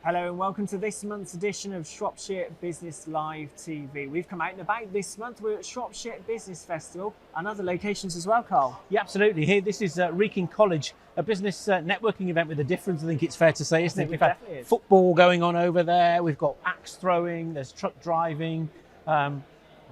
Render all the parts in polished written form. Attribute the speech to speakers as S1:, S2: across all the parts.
S1: Hello and welcome to this month's edition of Shropshire Business Live TV. We've come out and about this month. We're at Shropshire Business Festival and other locations as well, Carl.
S2: Yeah, absolutely. Here, this is Wrekin College, a business networking event with a difference, I think it's fair to say, isn't it? We've had football going on over there, we've got axe throwing, there's truck driving. I'm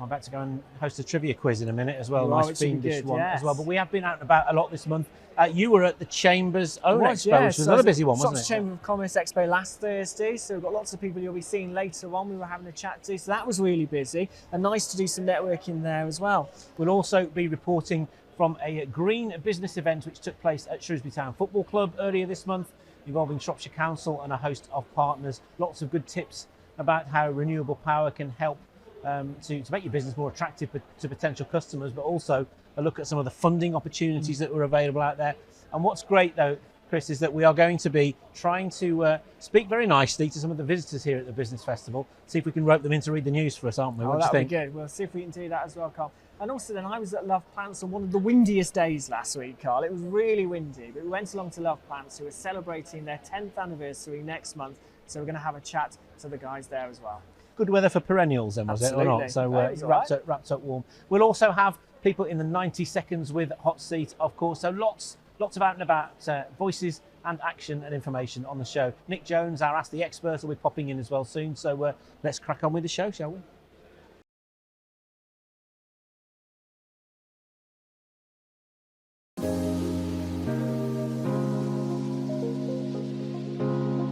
S2: about to go and host a trivia quiz in a minute as well, nice fiendish one as well. But we have been out and about a lot this month. You were at the Chamber's own expo, which was another busy one, wasn't it?
S1: Chamber of Commerce Expo last Thursday, so we've got lots of people you'll be seeing later on. We were having a chat to, so that was really busy and nice to do some networking there as well.
S2: We'll also be reporting from a green business event which took place at Shrewsbury Town Football Club earlier this month, involving Shropshire Council and a host of partners. Lots of good tips about how renewable power can help to make your business more attractive to potential customers, but also a look at some of the funding opportunities that are available out there. And what's great though, Chris, is that we are going to be trying to speak very nicely to some of the visitors here at the Business Festival, see if we can rope them in to read the news for us, aren't we?
S1: What do you think? That'll be good. We'll see if we can do that as well, Carl. And also then I was at Love Plants on one of the windiest days last week, Carl. It was really windy, but we went along to Love Plants, who are celebrating their 10th anniversary next month. So we're going to have a chat to the guys there as well.
S2: Good weather for perennials then, was it, or not? So wrapped up warm. We'll also have people in the 90 seconds with Hot Seat, of course. So lots of out and about voices and action and information on the show. Nick Jones, our Ask the Expert, will be popping in as well soon. So let's crack on with the show, shall we?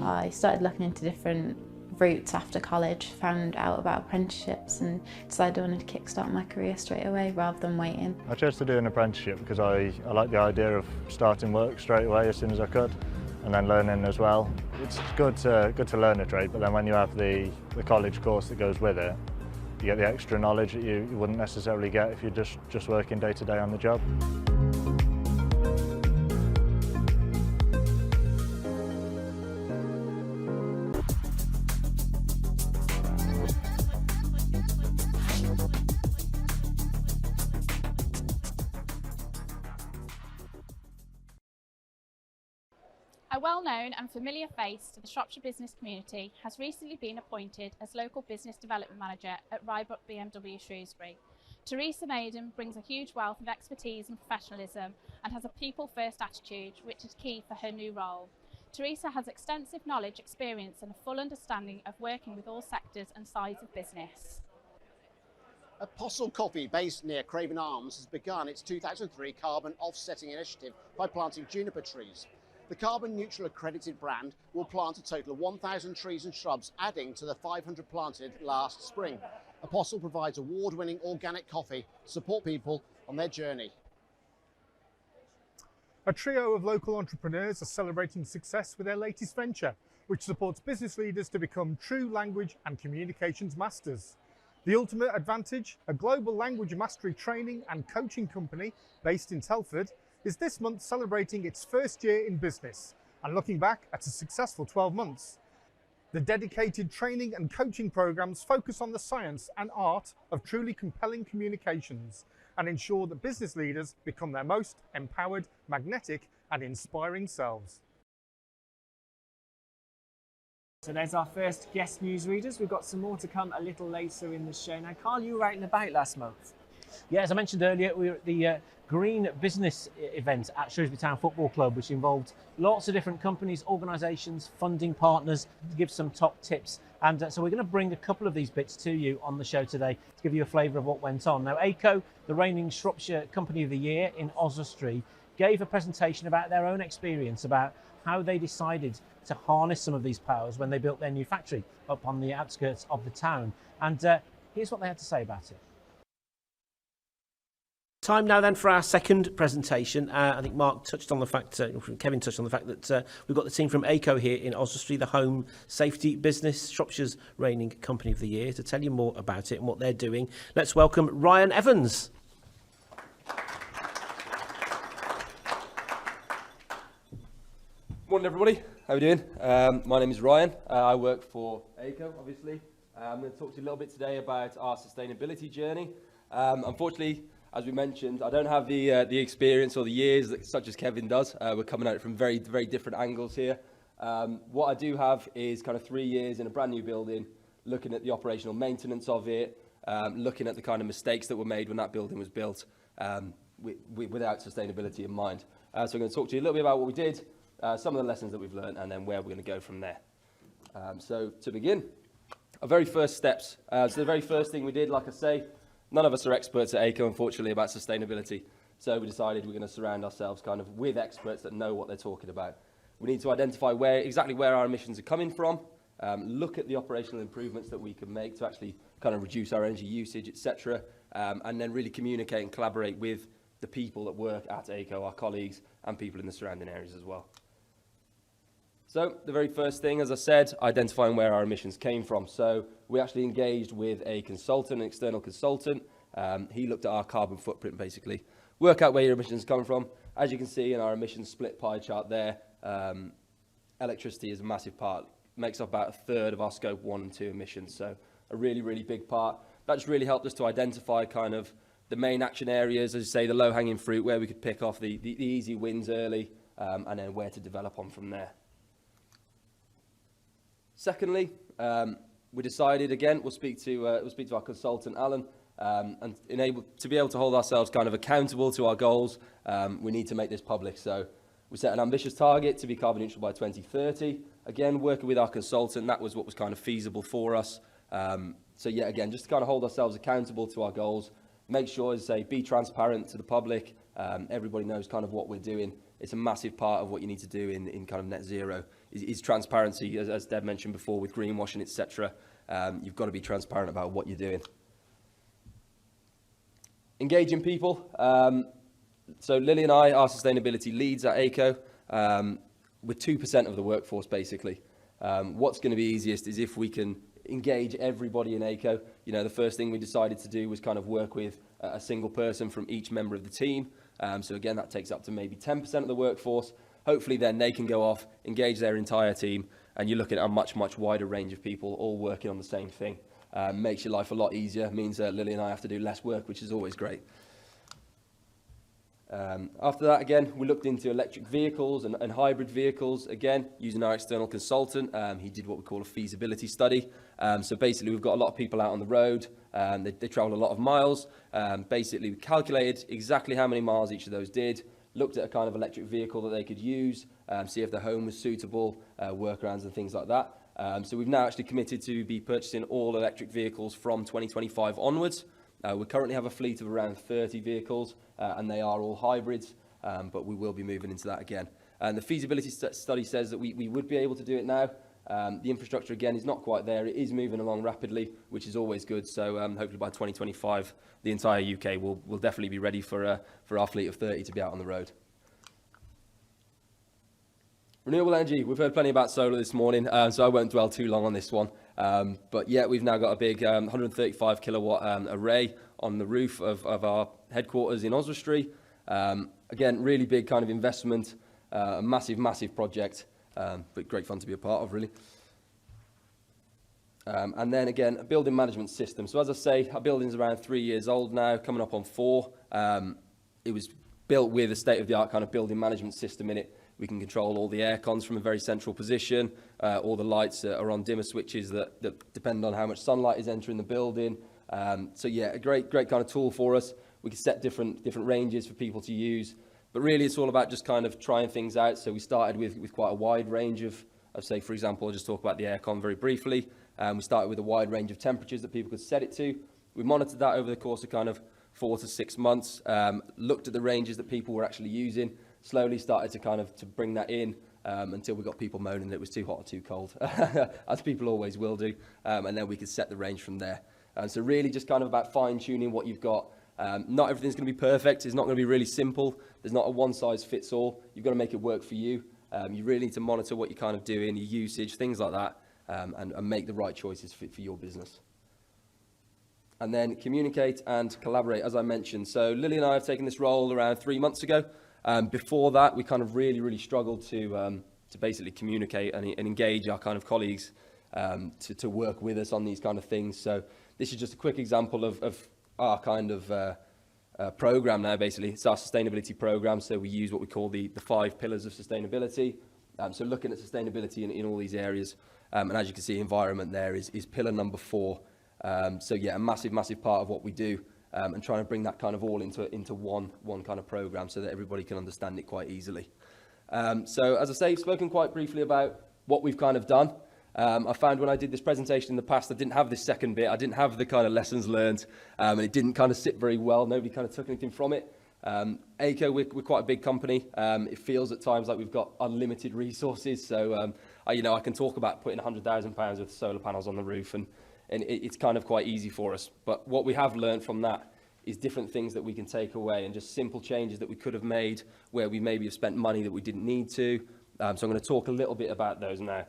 S3: I started looking into different routes after college, found out about apprenticeships and decided I wanted to kickstart my career straight away rather than waiting.
S4: I chose to do an apprenticeship because I like the idea of starting work straight away as soon as I could and then learning as well. It's good to learn a trade, but then when you have the college course that goes with it, you get the extra knowledge that you wouldn't necessarily get if you're just working day to day on the job.
S5: A well-known and familiar face to the Shropshire business community has recently been appointed as Local Business Development Manager at Rybrook BMW Shrewsbury. Teresa Maiden brings a huge wealth of expertise and professionalism and has a people-first attitude, which is key for her new role. Teresa has extensive knowledge, experience and a full understanding of working with all sectors and sides of business.
S6: Apostle Coffee, based near Craven Arms, has begun its 2003 carbon offsetting initiative by planting juniper trees. The carbon neutral accredited brand will plant a total of 1,000 trees and shrubs, adding to the 500 planted last spring. Apostle provides award-winning organic coffee to support people on their journey.
S7: A trio of local entrepreneurs are celebrating success with their latest venture, which supports business leaders to become true language and communications masters. The Ultimate Advantage, a global language mastery training and coaching company based in Telford, is this month celebrating its first year in business and looking back at a successful 12 months. The dedicated training and coaching programs focus on the science and art of truly compelling communications and ensure that business leaders become their most empowered, magnetic and inspiring selves.
S1: So there's our first guest newsreaders. We've got some more to come a little later in the show. Now, Carl, you were out and about last month.
S2: Yeah, as I mentioned earlier, we were at the green business event at Shrewsbury Town Football Club, which involved lots of different companies, organisations, funding partners to give some top tips. And so we're going to bring a couple of these bits to you on the show today to give you a flavour of what went on. Now, ACO, the reigning Shropshire Company of the Year in Oswestry, gave a presentation about their own experience, about how they decided to harness some of these powers when they built their new factory up on the outskirts of the town. And here's what they had to say about it. Time now then for our second presentation. I think Mark touched on the fact, Kevin touched on the fact that we've got the team from ACO here in Oswestry, the home safety business, Shropshire's reigning Company of the Year, to tell you more about it and what they're doing. Let's welcome Ryan Evans.
S8: Morning everybody, how are we doing? My name is Ryan, I work for ACO obviously. I'm going to talk to you a little bit today about our sustainability journey. Unfortunately, as we mentioned, I don't have the experience or the years such as Kevin does. We're coming at it from very different angles here. What I do have is kind of 3 years in a brand new building, looking at the operational maintenance of it, looking at the kind of mistakes that were made when that building was built without sustainability in mind. So I'm going to talk to you a little bit about what we did, some of the lessons that we've learned, and then where we're going to go from there. So to begin, our very first steps. So the very first thing we did, like I say, none of us are experts at ACO, unfortunately, about sustainability. So we decided we're going to surround ourselves kind of with experts that know what they're talking about. We need to identify exactly where our emissions are coming from, look at the operational improvements that we can make to actually kind of reduce our energy usage, etc., and then really communicate and collaborate with the people that work at ACO, our colleagues, and people in the surrounding areas as well. So the very first thing, as I said, identifying where our emissions came from. So we actually engaged with a consultant, an external consultant. He looked at our carbon footprint, basically, work out where your emissions are coming from. As you can see in our emissions split pie chart there, electricity is a massive part, makes up about a third of our scope 1 and 2 emissions. So a really, really big part. That just really helped us to identify kind of the main action areas, as you say, the low-hanging fruit, where we could pick off the easy wins early, and then where to develop on from there. Secondly, we decided, again, we'll speak to our consultant, Alan, and to be able to hold ourselves kind of accountable to our goals, we need to make this public. So we set an ambitious target to be carbon neutral by 2030. Again, working with our consultant, that was what was kind of feasible for us. So yeah, again, just to kind of hold ourselves accountable to our goals, make sure, as I say, be transparent to the public. Everybody knows kind of what we're doing. It's a massive part of what you need to do in kind of net zero is transparency, as Deb mentioned before, with greenwashing, etc. You've got to be transparent about what you're doing. Engaging people. So Lily and I are sustainability leads at ACO. We're 2% of the workforce, basically. What's going to be easiest is if we can engage everybody in ACO. You know, the first thing we decided to do was kind of work with a single person from each member of the team. So again, that takes up to maybe 10% of the workforce. Hopefully then they can go off, engage their entire team, and you're looking at a much, much wider range of people all working on the same thing. Makes your life a lot easier, means that Lily and I have to do less work, which is always great. After that, again, we looked into electric vehicles and hybrid vehicles, again, using our external consultant. He did what we call a feasibility study. So basically, we've got a lot of people out on the road. They travel a lot of miles. Basically, we calculated exactly how many miles each of those did, looked at a kind of electric vehicle that they could use, see if their home was suitable, workarounds and things like that. So we've now actually committed to be purchasing all electric vehicles from 2025 onwards. We currently have a fleet of around 30 vehicles, and they are all hybrids, but we will be moving into that again. And the feasibility study says that we would be able to do it now. The infrastructure, again, is not quite there. It is moving along rapidly, which is always good. So hopefully by 2025, the entire UK will definitely be ready for our fleet of 30 to be out on the road. Renewable energy, we've heard plenty about solar this morning, so I won't dwell too long on this one. But yeah, we've now got a big 135 kilowatt array on the roof of our headquarters in Shrewsbury. Again, really big kind of investment, a massive, massive project, but great fun to be a part of, really. And then again, a building management system. So as I say, our building's around 3 years old now, coming up on 4. It was built with a state-of-the-art kind of building management system in it. We can control all the air cons from a very central position. All the lights are on dimmer switches that depend on how much sunlight is entering the building. So yeah, a great kind of tool for us. We can set different ranges for people to use. But really, it's all about just kind of trying things out. So we started with quite a wide range of say, for example, I'll just talk about the aircon very briefly. We started with a wide range of temperatures that people could set it to. We monitored that over the course of kind of 4 to 6 months, looked at the ranges that people were actually using, slowly started to bring that in until we got people moaning that it was too hot or too cold, as people always will do, and then we could set the range from there. So really just kind of about fine-tuning what you've got. Not everything's going to be perfect. It's not going to be really simple. There's not a one-size-fits-all. You've got to make it work for you. You really need to monitor what you're kind of doing, your usage, things like that, and make the right choices for your business. And then communicate and collaborate, as I mentioned. So Lily and I have taken this role around 3 months ago. Before that, we kind of really struggled to basically communicate and engage our kind of colleagues to work with us on these kind of things. So this is just a quick example of our kind of program now, basically. It's our sustainability program. So we use what we call the 5 pillars of sustainability. So looking at sustainability in all these areas, and as you can see, environment there is pillar number 4. So yeah, a massive part of what we do, and trying to bring that kind of all into one kind of program so that everybody can understand it quite easily. So as I say, I've spoken quite briefly about what we've kind of done. I found when I did this presentation in the past, I didn't have this second bit. I didn't have the kind of lessons learned, and it didn't kind of sit very well. Nobody kind of took anything from it. ACO, we're quite a big company. It feels at times like we've got unlimited resources. So, I can talk about putting £100,000 worth of solar panels on the roof, and it's kind of quite easy for us. But what we have learned from that is different things that we can take away, and just simple changes that we could have made where we maybe have spent money that we didn't need to. So I'm going to talk a little bit about those now.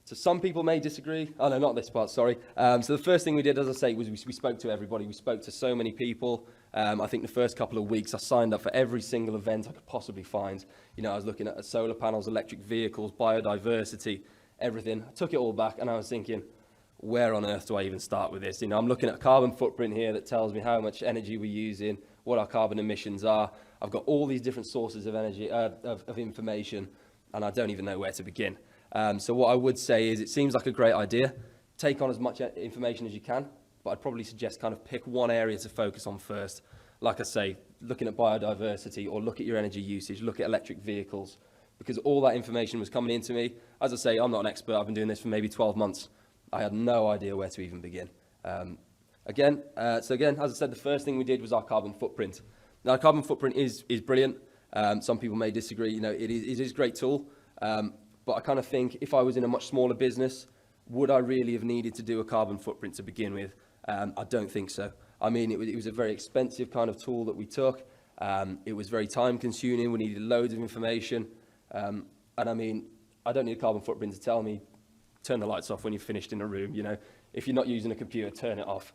S8: So some people may disagree. Oh no, not this part, sorry. So the first thing we did, as I say, was we spoke to everybody. We spoke to so many people. I think the first couple of weeks I signed up for every single event I could possibly find. I was looking at solar panels, electric vehicles, biodiversity, everything. I took it all back and I was thinking, where on earth do I even start with this? I'm looking at a carbon footprint here that tells me how much energy we're using, what our carbon emissions are. I've got all these different sources of energy, of information, and I don't even know where to begin. So what I would say is it seems like a great idea. Take on as much information as you can, but I'd probably suggest kind of pick one area to focus on first. Like I say, looking at biodiversity, or look at your energy usage, look at electric vehicles, because all that information was coming into me. As I say, I'm not an expert. I've been doing this for maybe 12 months. I had no idea where to even begin. Again, as I said, the first thing we did was our carbon footprint. Now, our carbon footprint is brilliant. Some people may disagree. It is a great tool. But I kind of think if I was in a much smaller business, would I really have needed to do a carbon footprint to begin with? I don't think so. I mean, it was a very expensive kind of tool that we took. It was very time consuming. We needed loads of information. And I mean, I don't need a carbon footprint to tell me, turn the lights off when you're finished in a room. If you're not using a computer, turn it off.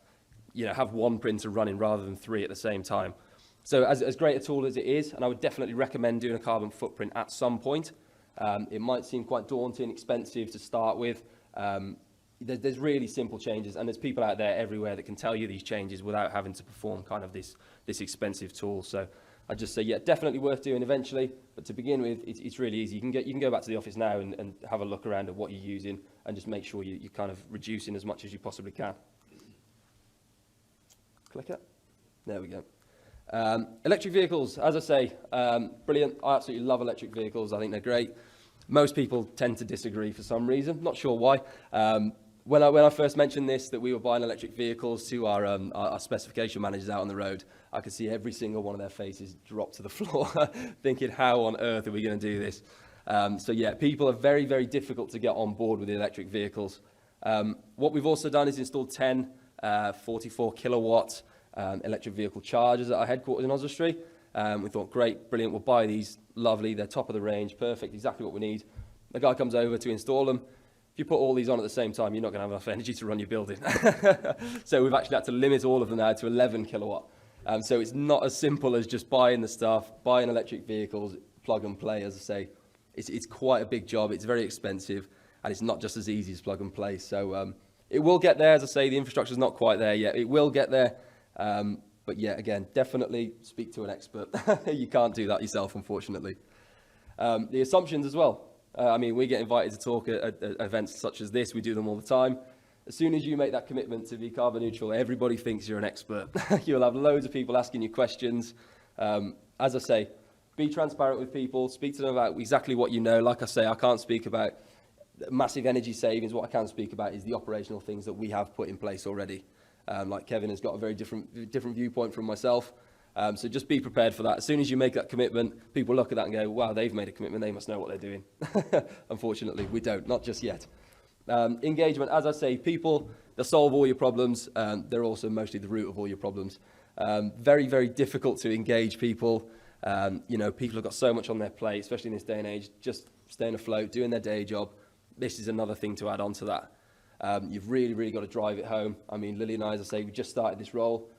S8: Have one printer running rather than 3 at the same time. So as great a tool as it is, and I would definitely recommend doing a carbon footprint at some point. It might seem quite daunting, expensive to start with. There's really simple changes, and there's people out there everywhere that can tell you these changes without having to perform kind of this expensive tool. So I'd just say, yeah, definitely worth doing eventually. But to begin with, it's really easy. You can go back to the office now and have a look around at what you're using, and just make sure you're kind of reducing as much as you possibly can. Click it. There we go. Electric vehicles, as I say, brilliant. I absolutely love electric vehicles. I think they're great. Most people tend to disagree for some reason. Not sure why. When I first mentioned this, that we were buying electric vehicles to our specification managers out on the road, I could see every single one of their faces drop to the floor, thinking, how on earth are we going to do this? So yeah, people are very, very difficult to get on board with the electric vehicles. What we've also done is installed 10 44 kilowatt electric vehicle chargers at our headquarters in Oswestry. We thought, great, brilliant, we'll buy these, lovely, they're top of the range, perfect, exactly what we need. The guy comes over to install them. If you put all these on at the same time, you're not going to have enough energy to run your building. So we've actually had to limit all of them now to 11 kilowatt. So it's not as simple as just buying the stuff, buying electric vehicles, plug and play, as I say. It's quite a big job, it's very expensive, and it's not just as easy as plug and play. So it will get there, as I say, the infrastructure's not quite there yet. It will get there. But yeah, again, definitely speak to an expert. You can't do that yourself, unfortunately. The assumptions as well. I mean, we get invited to talk at events such as this. We do them all the time. As soon as you make that commitment to be carbon neutral, everybody thinks you're an expert. You'll have loads of people asking you questions. As I say, be transparent with people. Speak to them about exactly what you know. Like I say, I can't speak about massive energy savings. What I can speak about is the operational things that we have put in place already. Like Kevin has got a very different viewpoint from myself. So just be prepared for that. As soon as you make that commitment, people look at that and go, wow, they've made a commitment, they must know what they're doing. Unfortunately, we don't, not just yet. Engagement, as I say, people, they'll solve all your problems. They're also mostly the root of all your problems. Very, very difficult to engage people. People have got so much on their plate, especially in this day and age, just staying afloat, doing their day job. This is another thing to add on to that. You've really, really got to drive it home. I mean, Lily and I, as I say, we just started this role.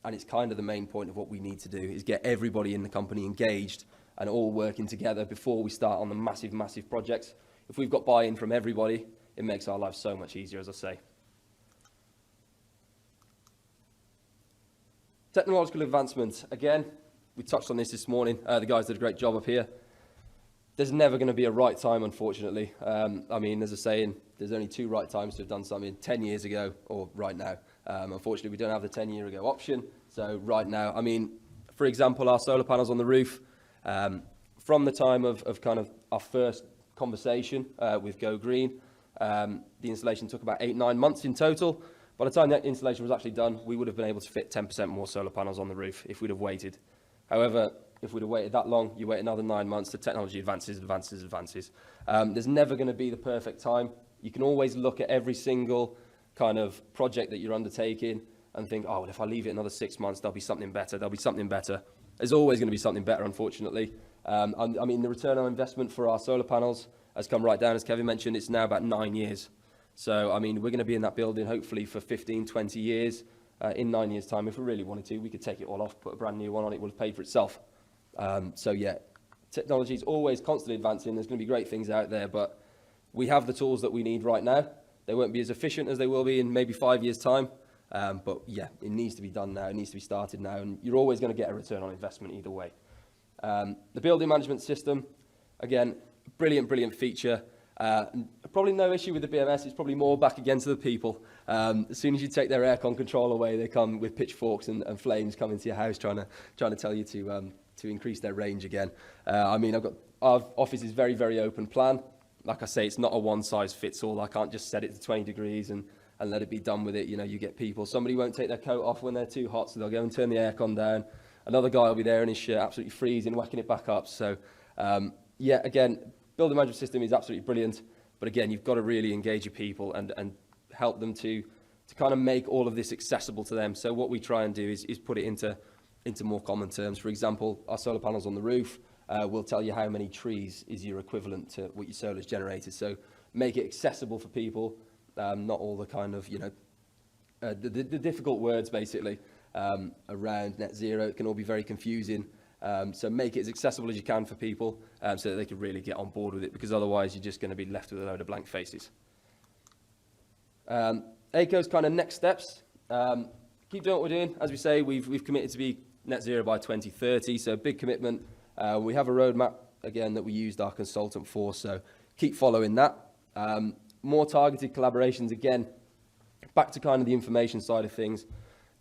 S8: And it's kind of the main point of what we need to do is get everybody in the company engaged and all working together before we start on the massive, massive projects. If we've got buy-in from everybody, it makes our lives so much easier, as I say. Technological advancement. Again, we touched on this morning. The guys did a great job up here. there's never going to be a right time, unfortunately. I mean, there's a saying, there's only 2 right times to have done something, 10 years ago or right now. Unfortunately, we don't have the 10-year ago option. So right now, I mean, for example, our solar panels on the roof, from the time of kind of our first conversation with Go Green, the installation took about 8-9 months in total. By the time that installation was actually done, we would have been able to fit 10% more solar panels on the roof if we'd have waited. However, if we'd have waited that long, you wait another 9 months, the technology advances. There's never going to be the perfect time. You can always look at every single kind of project that you're undertaking and think, oh, well, if I leave it another 6 months, there'll be something better. There's always going to be something better, unfortunately. I mean, the return on investment for our solar panels has come right down. As Kevin mentioned, it's now about 9 years. So, I mean, we're going to be in that building hopefully for 15, 20 years. In 9 years' time, if we really wanted to, we could take it all off, put a brand new one on, it would have paid for itself. So, yeah, technology is always constantly advancing. There's going to be great things out there, but we have the tools that we need right now. They won't be as efficient as they will be in maybe 5 years' time. But, yeah, it needs to be done now. It needs to be started now, and you're always going to get a return on investment either way. The building management system, again, brilliant feature. Probably no issue with the BMS. It's probably more back again to the people. As soon as you take their aircon control away, they come with pitchforks and flames coming to your house trying to tell you to increase their range again. I mean, our office is very open plan. Like I say, it's not a one-size-fits-all. I can't just set it to 20 degrees and let it be done with it. You know, you get people. Somebody won't take their coat off when they're too hot, so they'll go and turn the aircon down. Another guy will be there in his shirt, absolutely freezing, whacking it back up. So, yeah, again, building management system is absolutely brilliant. But again, you've got to really engage your people and help them to kind of make all of this accessible to them. So what we try and do is put it into more common terms. For example, our solar panels on the roof will tell you how many trees is your equivalent to what your solar's generated. So make it accessible for people, not all the kind of, you know, the difficult words basically around net zero. It can all be very confusing. So make it as accessible as you can for people so that they can really get on board with it, because otherwise you're just going to be left with a load of blank faces. ACO's kind of next steps. Keep doing what we're doing. As we say, we've committed to be net zero by 2030, so big commitment. We have a roadmap, again, that we used our consultant for, so keep following that. More targeted collaborations, again, back to kind of the information side of things.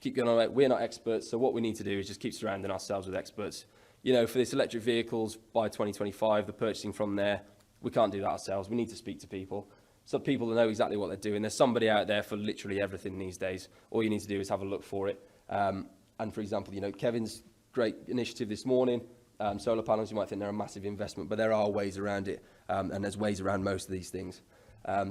S8: Keep going on. We're not experts, so what we need to do is just keep surrounding ourselves with experts. You know, for this electric vehicles by 2025, the purchasing from there, we can't do that ourselves. We need to speak to people. Some people that know exactly what they're doing. There's somebody out there for literally everything these days. All you need to do is have a look for it. And for example, you know, Kevin's great initiative this morning, solar panels, you might think they're a massive investment, but there are ways around it, and there's ways around most of these things.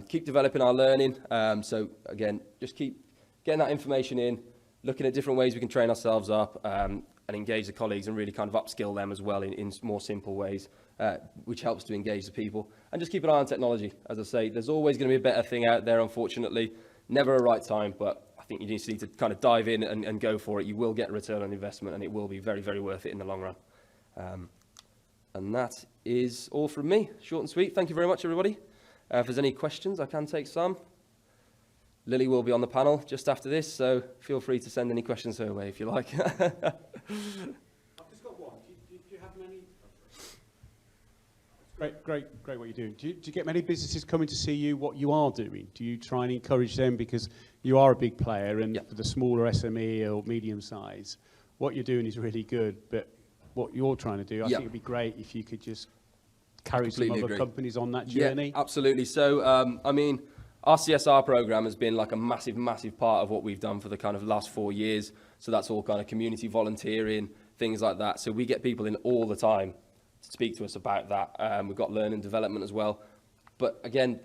S8: Keep developing our learning. So again, just keep getting that information in, looking at different ways we can train ourselves up and engage the colleagues and really kind of upskill them as well in more simple ways, which helps to engage the people. And just keep an eye on technology. As I say, there's always going to be a better thing out there, unfortunately. Never a right time, but I think you just need to kind of dive in and go for it. You will get a return on investment, and it will be very worth it in the long run. And that is all from me. Short and sweet. Thank you very much, everybody. If there's any questions, I can take some. Lily will be on the panel just after this, so feel free to send any questions her way if you like.
S9: I've just got one. Do you have many? Great what you're doing. Do you get many businesses coming to see you what you are doing? Do you try and encourage them, because you are a big player, and for the smaller SME or medium size, what you're doing is really good, but what you're trying to do, I think it'd be great if you could just carry some other companies on that journey.
S8: Yeah, absolutely. So, I mean, our CSR program has been like a massive part of what we've done for the kind of last 4 years. So that's all kind of community volunteering, things like that. So we get people in all the time to speak to us about that. We've got learning development as well. But again,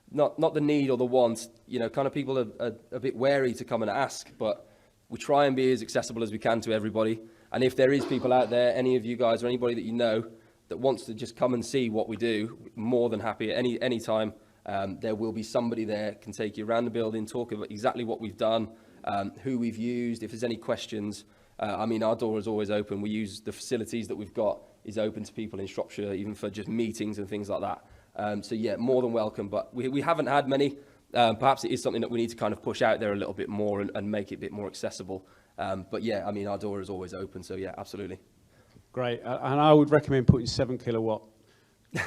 S8: not the need or the want. You know, kind of people are a bit wary to come and ask, but we try and be as accessible as we can to everybody. And if there is people out there, any of you guys or anybody that you know that wants to just come and see what we do, more than happy at any time. There will be somebody there can take you around the building, talk about exactly what we've done, who we've used. If there's any questions, I mean, our door is always open. We use the facilities that we've got is open to people in Shropshire, even for just meetings and things like that. So yeah, more than welcome. But we haven't had many. Perhaps it is something that we need to kind of push out there a little bit more and make it a bit more accessible. But yeah, I mean, our door is always open. So yeah, absolutely.
S9: Great. And I would recommend putting 7 kilowatt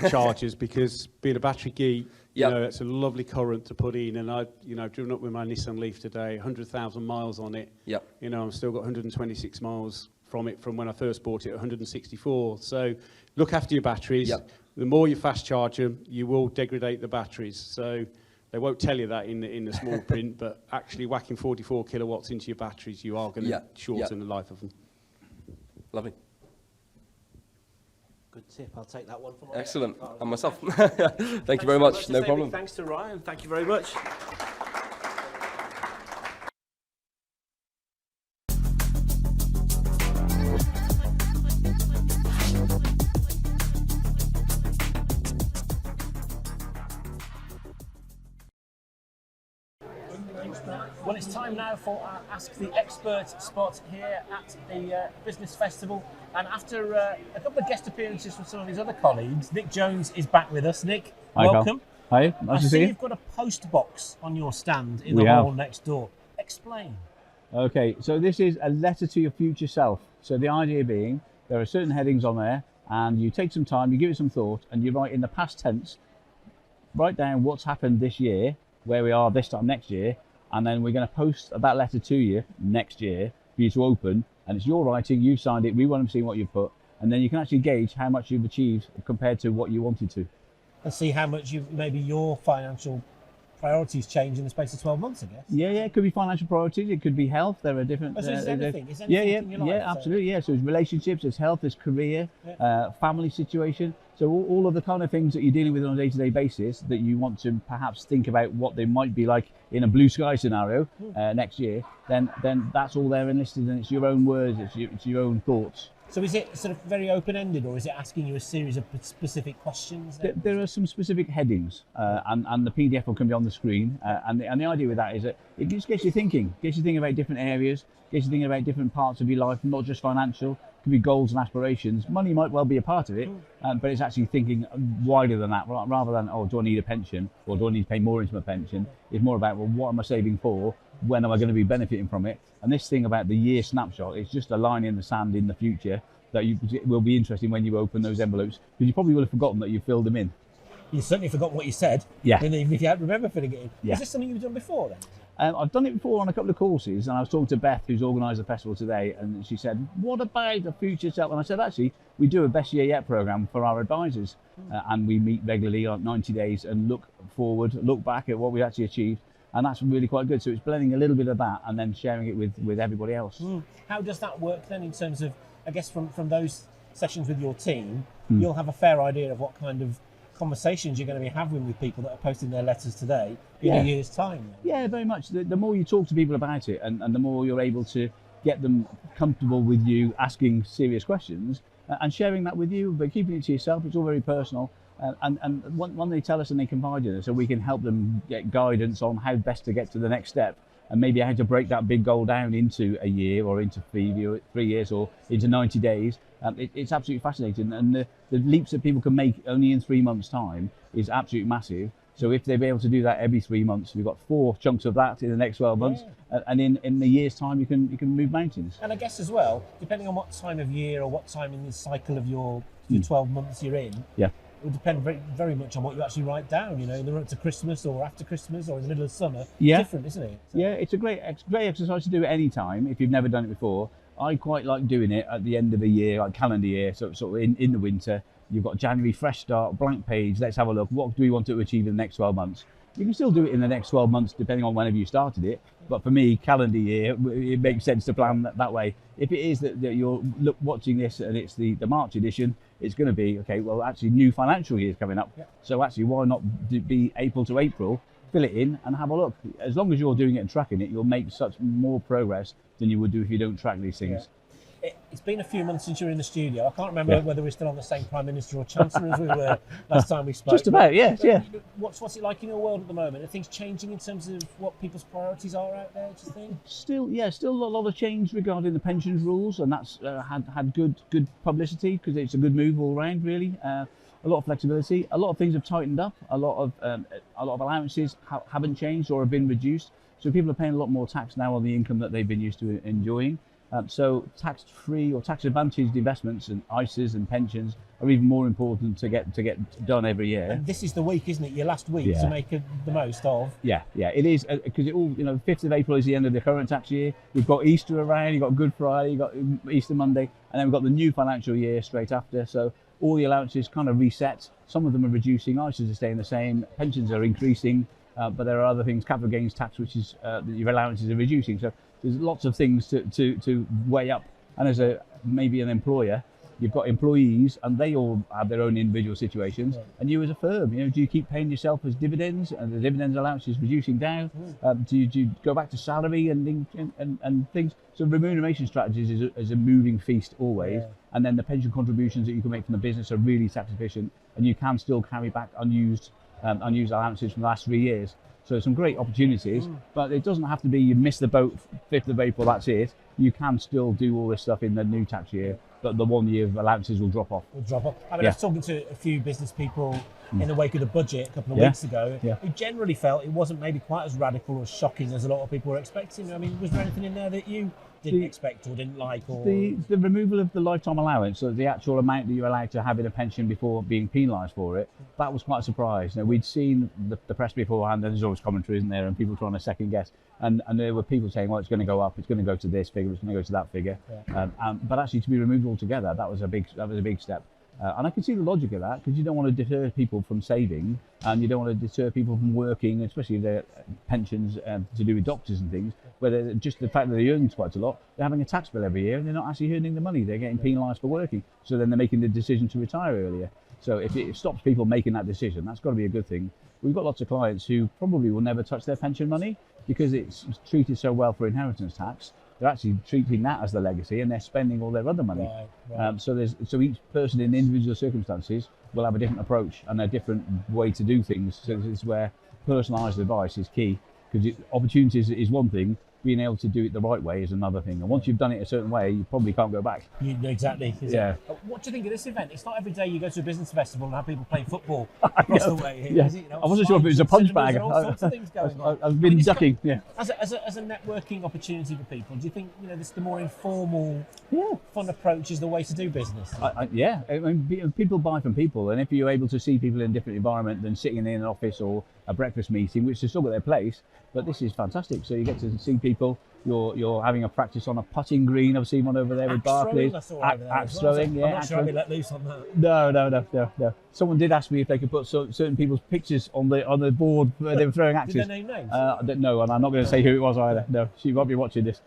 S9: chargers, because being a battery geek,
S8: Yep.
S9: you know, it's a lovely current to put in. And I've driven up with my Nissan Leaf today, 100,000 miles on it.
S8: Yep.
S9: You know, I've still got 126 miles from it from when I first bought it, 164. So look after your batteries.
S8: Yep.
S9: The more you fast charge them, you will degrade the batteries. So they won't tell you that in the small print, but actually whacking 44 kilowatts into your batteries, you are going to shorten the life of them.
S8: Lovely.
S2: Good tip. I'll take that one from
S8: Excellent. And myself. Thank you very much. No problem.
S2: Thanks to Ryan. Thank you very much. Well, it's time now for our Ask the Expert spot here at the Business Festival. And after a couple of guest appearances from some of his other colleagues, Nick Jones is back with us. Nick,
S10: Hi,
S2: welcome.
S10: Carl. Hi, nice to see you.
S2: You've got a post box on your stand in the hall next door. Explain.
S10: Okay, so this is a letter to your future self. So the idea being, there are certain headings on there, and you take some time, you give it some thought, and you write in the past tense, write down what's happened this year, where we are this time next year, and then we're going to post that letter to you next year for you to open, and it's your writing, you signed it, we want to see what you've put, and then you can actually gauge how much you've achieved compared to what you wanted to.
S2: And see how much maybe your financial priorities change in the space of 12 months, I guess.
S10: Yeah, it could be financial priorities, it could be health, there are different...
S2: So is anything? Is anything in your life?
S10: Yeah, absolutely, yeah. So it's relationships, it's health, it's career, family situation. So all of the kind of things that you're dealing with on a day-to-day basis that you want to perhaps think about what they might be like in a blue sky scenario next year, then that's all there enlisted, and it's your own words, it's your own thoughts.
S2: So is it sort of very open-ended, or is it asking you a series of specific questions?
S10: There are some specific headings, and the PDF will come be on the screen. And the idea with that is that it just gets you thinking about different areas, gets you thinking about different parts of your life, not just financial. It could be goals and aspirations. Money might well be a part of it, but it's actually thinking wider than that, rather than, oh, do I need a pension, or do I need to pay more into my pension? It's more about, well, what am I saving for? When am I going to be benefiting from it? And this thing about the year snapshot, it's just a line in the sand in the future that will be interesting when you open those envelopes, because you probably will have forgotten that you filled them in.
S2: You certainly forgot what you said, even if you had remember filling it in.
S10: Yeah.
S2: Is this something you've done before then?
S10: I've done it before on a couple of courses, and I was talking to Beth, who's organised the festival today, and she said, what about the future self? And I said, actually, we do a Best Year Yet programme for our advisors, and we meet regularly on 90 days and look forward, look back at what we actually achieved, and that's really quite good. So it's blending a little bit of that and then sharing it with everybody else.
S2: How does that work then in terms of, I guess, from those sessions with your team, you'll have a fair idea of what kind of conversations you're going to be having with people that are posting their letters today in a year's time.
S10: Yeah, very much. The more you talk to people about it, and the more you're able to get them comfortable with you asking serious questions and sharing that with you, but keeping it to yourself, it's all very personal. And when they tell us and they confide in us, so we can help them get guidance on how best to get to the next step, and maybe how to break that big goal down into a year, or into 3 years, or into 90 days. It's absolutely fascinating, and the leaps that people can make only in 3 months' time is absolutely massive. So if they're able to do that every 3 months, we've got 4 chunks of that in the next 12 months, and in a year's time you can move mountains.
S2: And I guess as well, depending on what time of year or what time in the cycle of your 12 months you're in, it will depend very, very much on what you actually write down, you know, in the run to Christmas or after Christmas or in the middle of summer.
S10: Yeah.
S2: Different, isn't it? So.
S10: Yeah, it's a great exercise to do at any time if you've never done it before. I quite like doing it at the end of the year, like calendar year, so sort of in the winter. You've got January, fresh start, blank page, let's have a look. What do we want to achieve in the next 12 months? You can still do it in the next 12 months depending on whenever you started it. But for me, calendar year, it makes sense to plan that way. If it is that you're watching this and it's the March edition, it's going to be, okay, well, actually new financial year is coming up. Yeah. So actually, why not be April to April, fill it in and have a look. As long as you're doing it and tracking it, you'll make such more progress than you would do if you don't track these things.
S2: Yeah. It's been a few months since you were in the studio. I can't remember whether we're still on the same Prime Minister or Chancellor as we were last time we spoke.
S10: Just about, yes, yeah.
S2: What's it like in your world at the moment? Are things changing in terms of what people's priorities are out there, do you think?
S10: Still a lot of change regarding the pensions rules, and that's had good publicity because it's a good move all round, really. A lot of flexibility. A lot of things have tightened up. A lot of allowances haven't changed or have been reduced. So people are paying a lot more tax now on the income that they've been used to enjoying. So tax-free or tax-advantaged investments and ISAs and pensions are even more important to get done every year.
S2: And this is the week, isn't it? Your last week to make the most of.
S10: Yeah, it is, because it all, 5th of April is the end of the current tax year. We've got Easter around, you've got Good Friday, you've got Easter Monday, and then we've got the new financial year straight after. So all the allowances kind of reset. Some of them are reducing, ISAs are staying the same, pensions are increasing, but there are other things, capital gains tax, which is your allowances are reducing. So there's lots of things to weigh up. And as maybe an employer, you've got employees and they all have their own individual situations. And you as a firm, do you keep paying yourself as dividends and the dividends allowance is reducing down? Do you go back to salary and things? So remuneration strategies is a moving feast always. And then the pension contributions that you can make from the business are really tax efficient, and you can still carry back unused allowances from the last 3 years. So some great opportunities, but it doesn't have to be you miss the boat 5th of April, that's it. You can still do all this stuff in the new tax year, but the 1 year of allowances will drop off.
S2: I mean, I was talking to a few business people in the wake of the budget a couple of weeks ago who generally felt it wasn't maybe quite as radical or shocking as a lot of people were expecting. I mean, was there anything in there that you didn't expect or didn't like? Or
S10: the removal of the lifetime allowance, so the actual amount that you're allowed to have in a pension before being penalised for it, that was quite a surprise. We'd seen the press beforehand, and there's always commentary, isn't there, and people trying to second guess, and there were people saying, well, it's going to go up, it's going to go to this figure, it's going to go to that figure, but actually to be removed altogether, that was a big step. And I can see the logic of that, because you don't want to deter people from saving, and you don't want to deter people from working, especially their pensions to do with doctors and things, where just the fact that they earn quite a lot, they're having a tax bill every year and they're not actually earning the money, they're getting penalised for working. So then they're making the decision to retire earlier. So if it stops people making that decision, that's got to be a good thing. We've got lots of clients who probably will never touch their pension money because it's treated so well for inheritance tax. They're actually treating that as the legacy, and they're spending all their other money. Right. So each person in individual circumstances will have a different approach and a different way to do things. So this is where personalised advice is key, because opportunities is one thing, being able to do it the right way is another thing. And once you've done it a certain way, you probably can't go back.
S2: Exactly. What do you think of this event? It's not every day you go to a business festival and have people playing football across the way here, is it?
S10: I wasn't sure if it was a punch bag.
S2: All sorts of things going on.
S10: I've been ducking.
S2: As a networking opportunity for people, do you think this the more informal, fun approach is the way to do business?
S10: I mean, people buy from people, and if you're able to see people in a different environment than sitting in an office or a breakfast meeting, which has still got their place, but this is fantastic. So you get to see people. You're having a practice on a putting green. I've seen one over there with Barclays. Axe throwing,
S2: I'm not sure I'd be let loose on that.
S10: No. Someone did ask me if they could put certain people's pictures on the board where they were throwing axes.
S2: Did they name names?
S10: No, and I'm not going to say who it was either. No, she won't be watching this.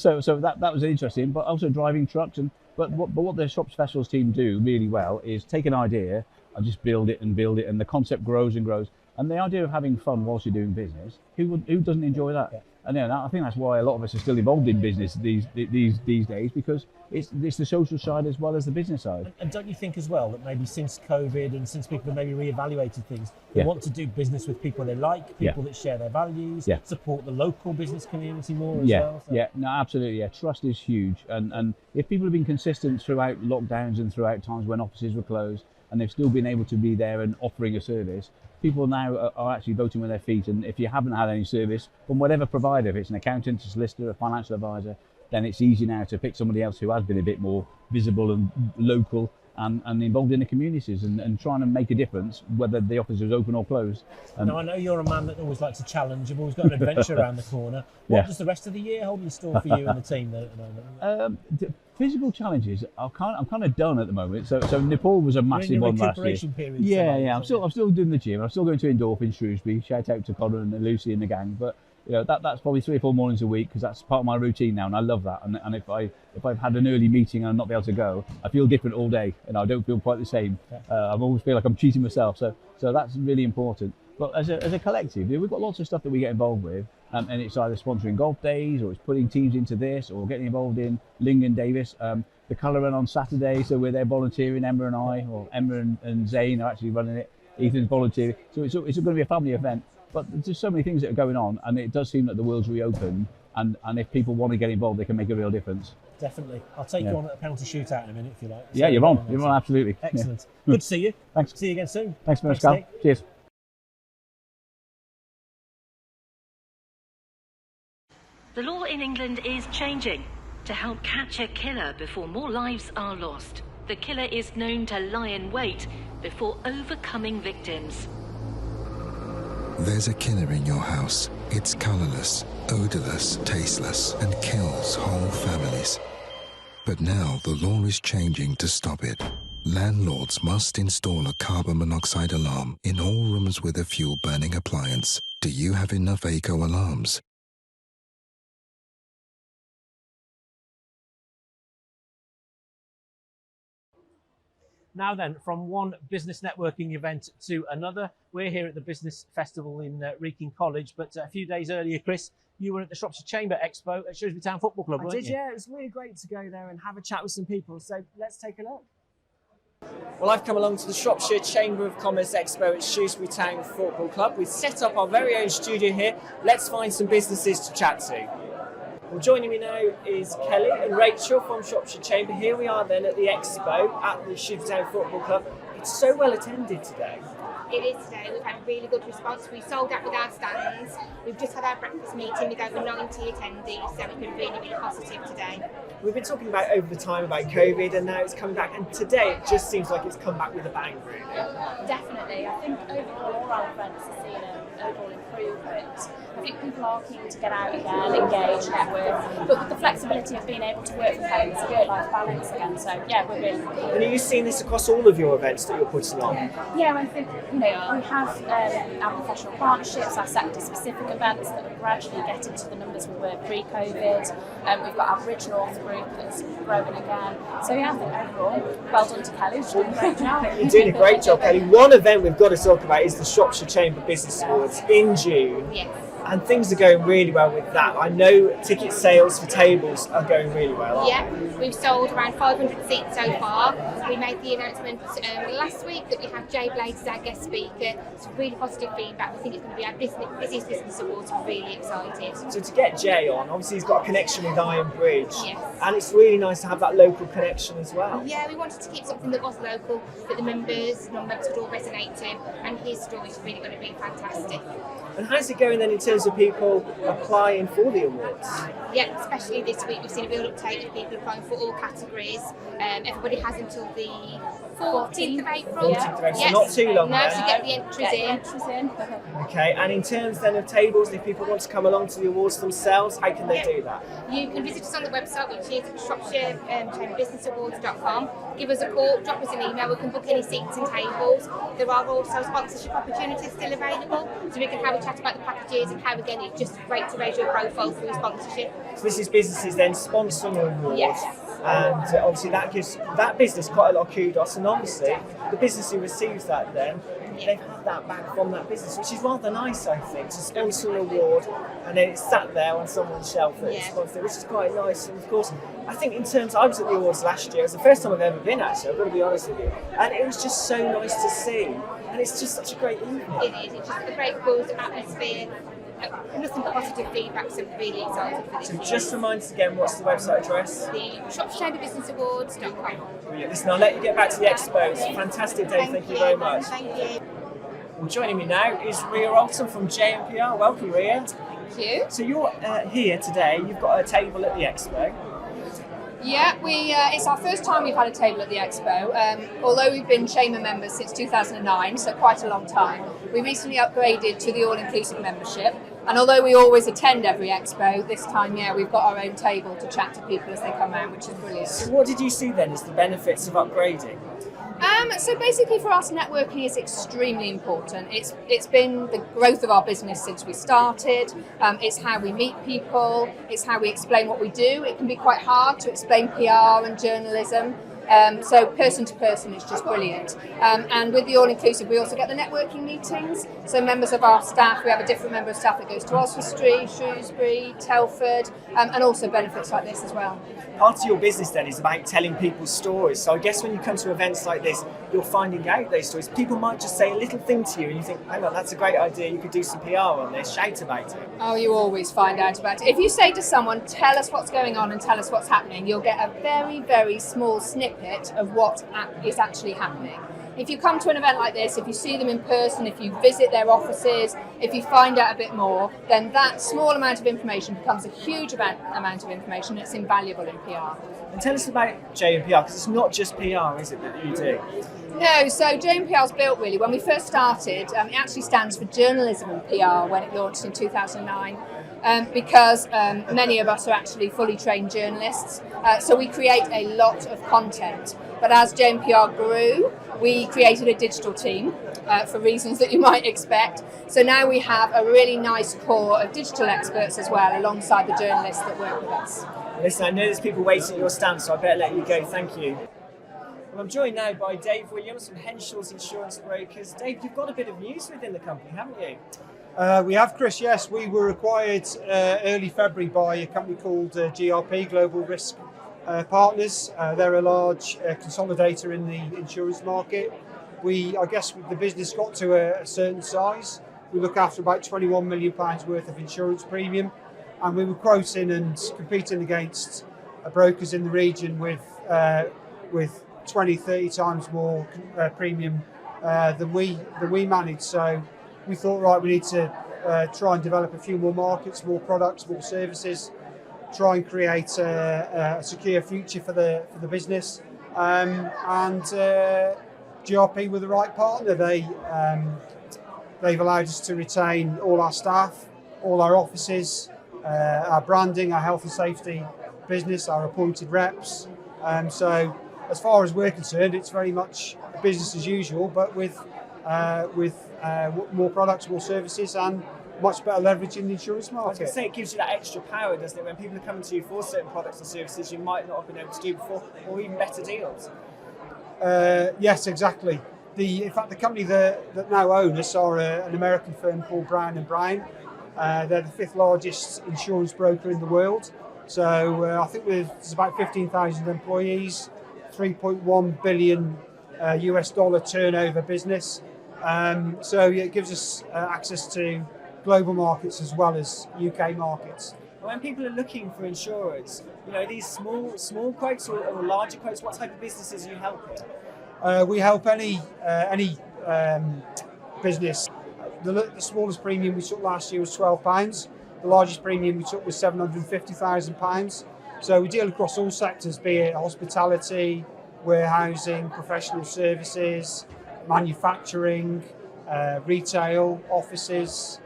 S10: So that was interesting, but also driving trucks. But what the Shropshire Festivals team do really well is take an idea and just build it, and the concept grows and grows. And the idea of having fun whilst you're doing business, who doesn't enjoy that? Yeah. And I think that's why a lot of us are still involved in business these days, because it's the social side as well as the business side.
S2: And don't you think as well that maybe since COVID and since people have maybe reevaluated things, they want to do business with people they like, people that share their values, support the local business community more as well? So.
S10: No, absolutely. Yeah, trust is huge. And if people have been consistent throughout lockdowns and throughout times when offices were closed, and they've still been able to be there and offering a service, people now are actually voting with their feet. And if you haven't had any service from whatever provider, if it's an accountant, a solicitor, a financial advisor, then it's easy now to pick somebody else who has been a bit more visible and local and involved in the communities and trying to make a difference, whether the office is open or closed.
S2: Now, I know you're a man that always likes a challenge. You've always got an adventure around the corner. What does the rest of the year hold in store for you and the team at the moment?
S10: Physical challenges, I'm kind of done at the moment. So Nepal was a massive one last year.
S2: Period,
S10: I'm still doing the gym. I'm still going to Endorph in Shrewsbury. Shout out to Connor and Lucy and the gang. But that's probably 3 or 4 mornings a week, because that's part of my routine now, and I love that. And if I've had an early meeting and I'm not be able to go, I feel different all day, and I don't feel quite the same. I always feel like I'm cheating myself. So that's really important. But as a collective, we've got lots of stuff that we get involved with, and it's either sponsoring golf days, or it's putting teams into this, or getting involved in Ling and Davis. The colour run on Saturday, so we're there volunteering, Emma and I, or Emma and Zane are actually running it. Ethan's volunteering. So it's going to be a family event. But there's just so many things that are going on, and it does seem that the world's reopened, and if people want to get involved, they can make a real difference.
S2: Definitely. I'll take you on at a penalty shootout in a minute if you like.
S10: Yeah, you're on, absolutely.
S2: Excellent. Good to see you.
S10: Thanks.
S2: See you again soon.
S10: Thanks very much, Carl. Cheers.
S11: The law in England is changing. to help catch a killer before more lives are lost. The killer is known to lie in wait before overcoming victims.
S12: There's a killer in your house. It's colourless, odourless, tasteless, and kills whole families. But now the law is changing to stop it. Landlords must install a carbon monoxide alarm in all rooms with a fuel-burning appliance. Do you have enough eco alarms?
S2: Now then, from one business networking event to another, we're here at the Business Festival in Wrekin College, but a few days earlier, Chris, you were at the Shropshire Chamber Expo at Shrewsbury Town Football Club, weren't you?
S1: Yeah. It was really great to go there and have a chat with some people, so let's take a look. Well, I've come along to the Shropshire Chamber of Commerce Expo at Shrewsbury Town Football Club. We've set up our very own studio here. Let's find some businesses to chat to. Well, joining me now is Kelly and Rachel from Shropshire Chamber. Here we are then at the Expo at the Shrewsbury Town Football Club. It's so well attended today.
S13: It is today. We've had a really good response. We sold out with our stands. We've just had our breakfast meeting with over 90 attendees, so it's been really, really positive today.
S1: We've been talking about over the time about COVID, and now it's coming back, and today it just seems like it's come back with a bang, really.
S14: Definitely. I think overall all our events are seeing an overall improvement. I think people are keen to get out again, engage, network, but with the flexibility of being able to work from home, it's a work-life balance again, so yeah, we're really happy.
S1: And are you seeing this across all of your events that you're putting on?
S14: Yeah, I think, we have our professional partnerships, our sector-specific events that are gradually getting to the numbers we were pre-COVID. We've got our Bridge North group that's growing again. So yeah, I think overall, well done to Kelly, she's doing a great job.
S1: You're doing a great job, Kelly. One event we've got to talk about is the Shropshire Chamber Business Awards in June.
S13: Yes.
S1: And things are going really well with that. I know ticket sales for tables are going really well.
S13: Yeah, we've sold around 500 seats so far. We made the announcement last week that we have Jay Blades as our guest speaker. It's really positive feedback. We think it's going to be our busiest business awards. We're really excited.
S1: So to get Jay on, obviously he's got a connection with Iron Bridge.
S13: Yes.
S1: And it's really nice to have that local connection as well.
S13: Yeah, we wanted to keep something that was local, that the members would all resonate to, and his story is really going to be fantastic.
S1: And how's it going then in terms of people applying for the awards?
S13: Yeah, especially this week we've seen a real uptake of people applying for all categories. Everybody has until the 14th of April.
S1: 14th of April, so not too long
S13: now.
S1: then.
S13: To get the entries in.
S1: Okay, and in terms then of tables, if people want to come along to the awards themselves, how can they do that?
S13: You can visit us on the website, which is shropshirebusinessawards.com. Give us a call, drop us an email, we can book any seats and tables. There are also sponsorship opportunities still available, so we can have a chat about the packages and how, again, it's just great to raise your profile through a sponsorship.
S1: So this is businesses then sponsoring awards.
S13: Yes.
S1: And obviously that gives that business quite a lot of kudos, and obviously the business who receives that then, they've had that back from that business, which is rather nice, I think, to sponsor an award and then it's sat there on someone's shelf that it's sponsored, which is quite nice. And of course, I think in terms, I was at the awards last year, it was the first time I've ever been actually, I've got to be honest with you, and it was just so nice to see, and it's just such a great evening.
S13: It is, it's just a great buzz, atmosphere, nothing but positive feedback, so I'm really excited for this.
S1: So just remind us again, what's the website address?
S13: The shropshirebusinessawards.com.
S1: Brilliant. Listen, I'll let you get back to the expo. It's a fantastic day, thank you very much.
S13: Thank you.
S1: Well, joining me now is Ria Alton from JMPR. Welcome, Ria.
S15: Thank you.
S1: So you're here today, you've got a table at the expo.
S15: Yeah, it's our first time we've had a table at the Expo. Although we've been Chamber members since 2009, so quite a long time, we recently upgraded to the all-inclusive membership. And although we always attend every Expo, this time, we've got our own table to chat to people as they come around, which is brilliant.
S1: So what did you see then as the benefits of upgrading?
S15: So basically for us, networking is extremely important. It's been the growth of our business since we started. It's how we meet people. It's how we explain what we do. It can be quite hard to explain PR and journalism. So person to person is just brilliant. And with the all-inclusive, we also get the networking meetings. So members of our staff, we have a different member of staff that goes to Oswestry, Shrewsbury, Telford, and also benefits like this as well.
S1: Part of your business then is about telling people stories. So I guess when you come to events like this, you're finding out those stories. People might just say a little thing to you and you think, hang on, that's a great idea, you could do some PR on this, shout about it.
S15: Oh, you always find out about it. If you say to someone, tell us what's going on and tell us what's happening, you'll get a very, very small snippet of what is actually happening. If you come to an event like this, if you see them in person, if you visit their offices, if you find out a bit more, then that small amount of information becomes a huge amount of information. It's invaluable in PR.
S1: And tell us about J&PR, because it's not just PR, is it, that you do?
S15: No, so J&PR is built really, when we first started, it actually stands for Journalism and PR when it launched in 2009. Because many of us are actually fully trained journalists, so we create a lot of content. But as J&PR grew, we created a digital team for reasons that you might expect. So now we have a really nice core of digital experts as well, alongside the journalists that work with us.
S1: Listen, I know there's people waiting at your stand, so I better let you go. Thank you. Well, I'm joined now by Dave Williams from Henshaw's Insurance Brokers. Dave, you've got a bit of news within the company, haven't you?
S16: We have, Chris, yes. We were acquired early February by a company called GRP, Global Risk Partners. They're a large consolidator in the insurance market. I guess the business got to a certain size. We look after about £21 million worth of insurance premium, and we were quoting and competing against brokers in the region with 20, 30 times more premium than we manage. So we thought, right, we need to try and develop a few more markets, more products, more services, try and create a secure future for the business. And GRP were the right partner. They've allowed us to retain all our staff, all our offices, our branding, our health and safety business, our appointed reps. So as far as we're concerned, it's very much business as usual, but with more products, more services, and much better leverage in the insurance market.
S1: I was going to say, it gives you that extra power, doesn't it? When people are coming to you for certain products and services you might not have been able to do before, or even better deals.
S16: Yes, exactly. In fact, the company that now own us are an American firm called Brown & Brown. They're the 5th largest insurance broker in the world. So I think there's about 15,000 employees, $3.1 billion US dollar turnover business. So it gives us access to global markets as well as UK markets.
S1: When people are looking for insurance, these small quotes or larger quotes, what type of businesses are you helping?
S16: We help any business. The smallest premium we took last year was £12. The largest premium we took was £750,000. So we deal across all sectors, be it hospitality, warehousing, professional services, manufacturing, retail, offices.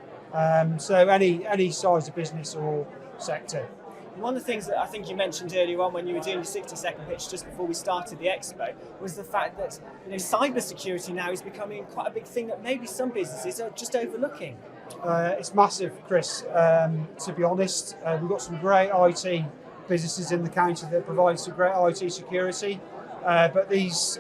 S16: So any size of business or sector.
S1: One of the things that I think you mentioned earlier on when you were doing your 60-second pitch just before we started the expo was the fact that cyber security now is becoming quite a big thing that maybe some businesses are just overlooking.
S16: It's massive, Chris, to be honest. We've got some great IT businesses in the county that provide some great IT security, but these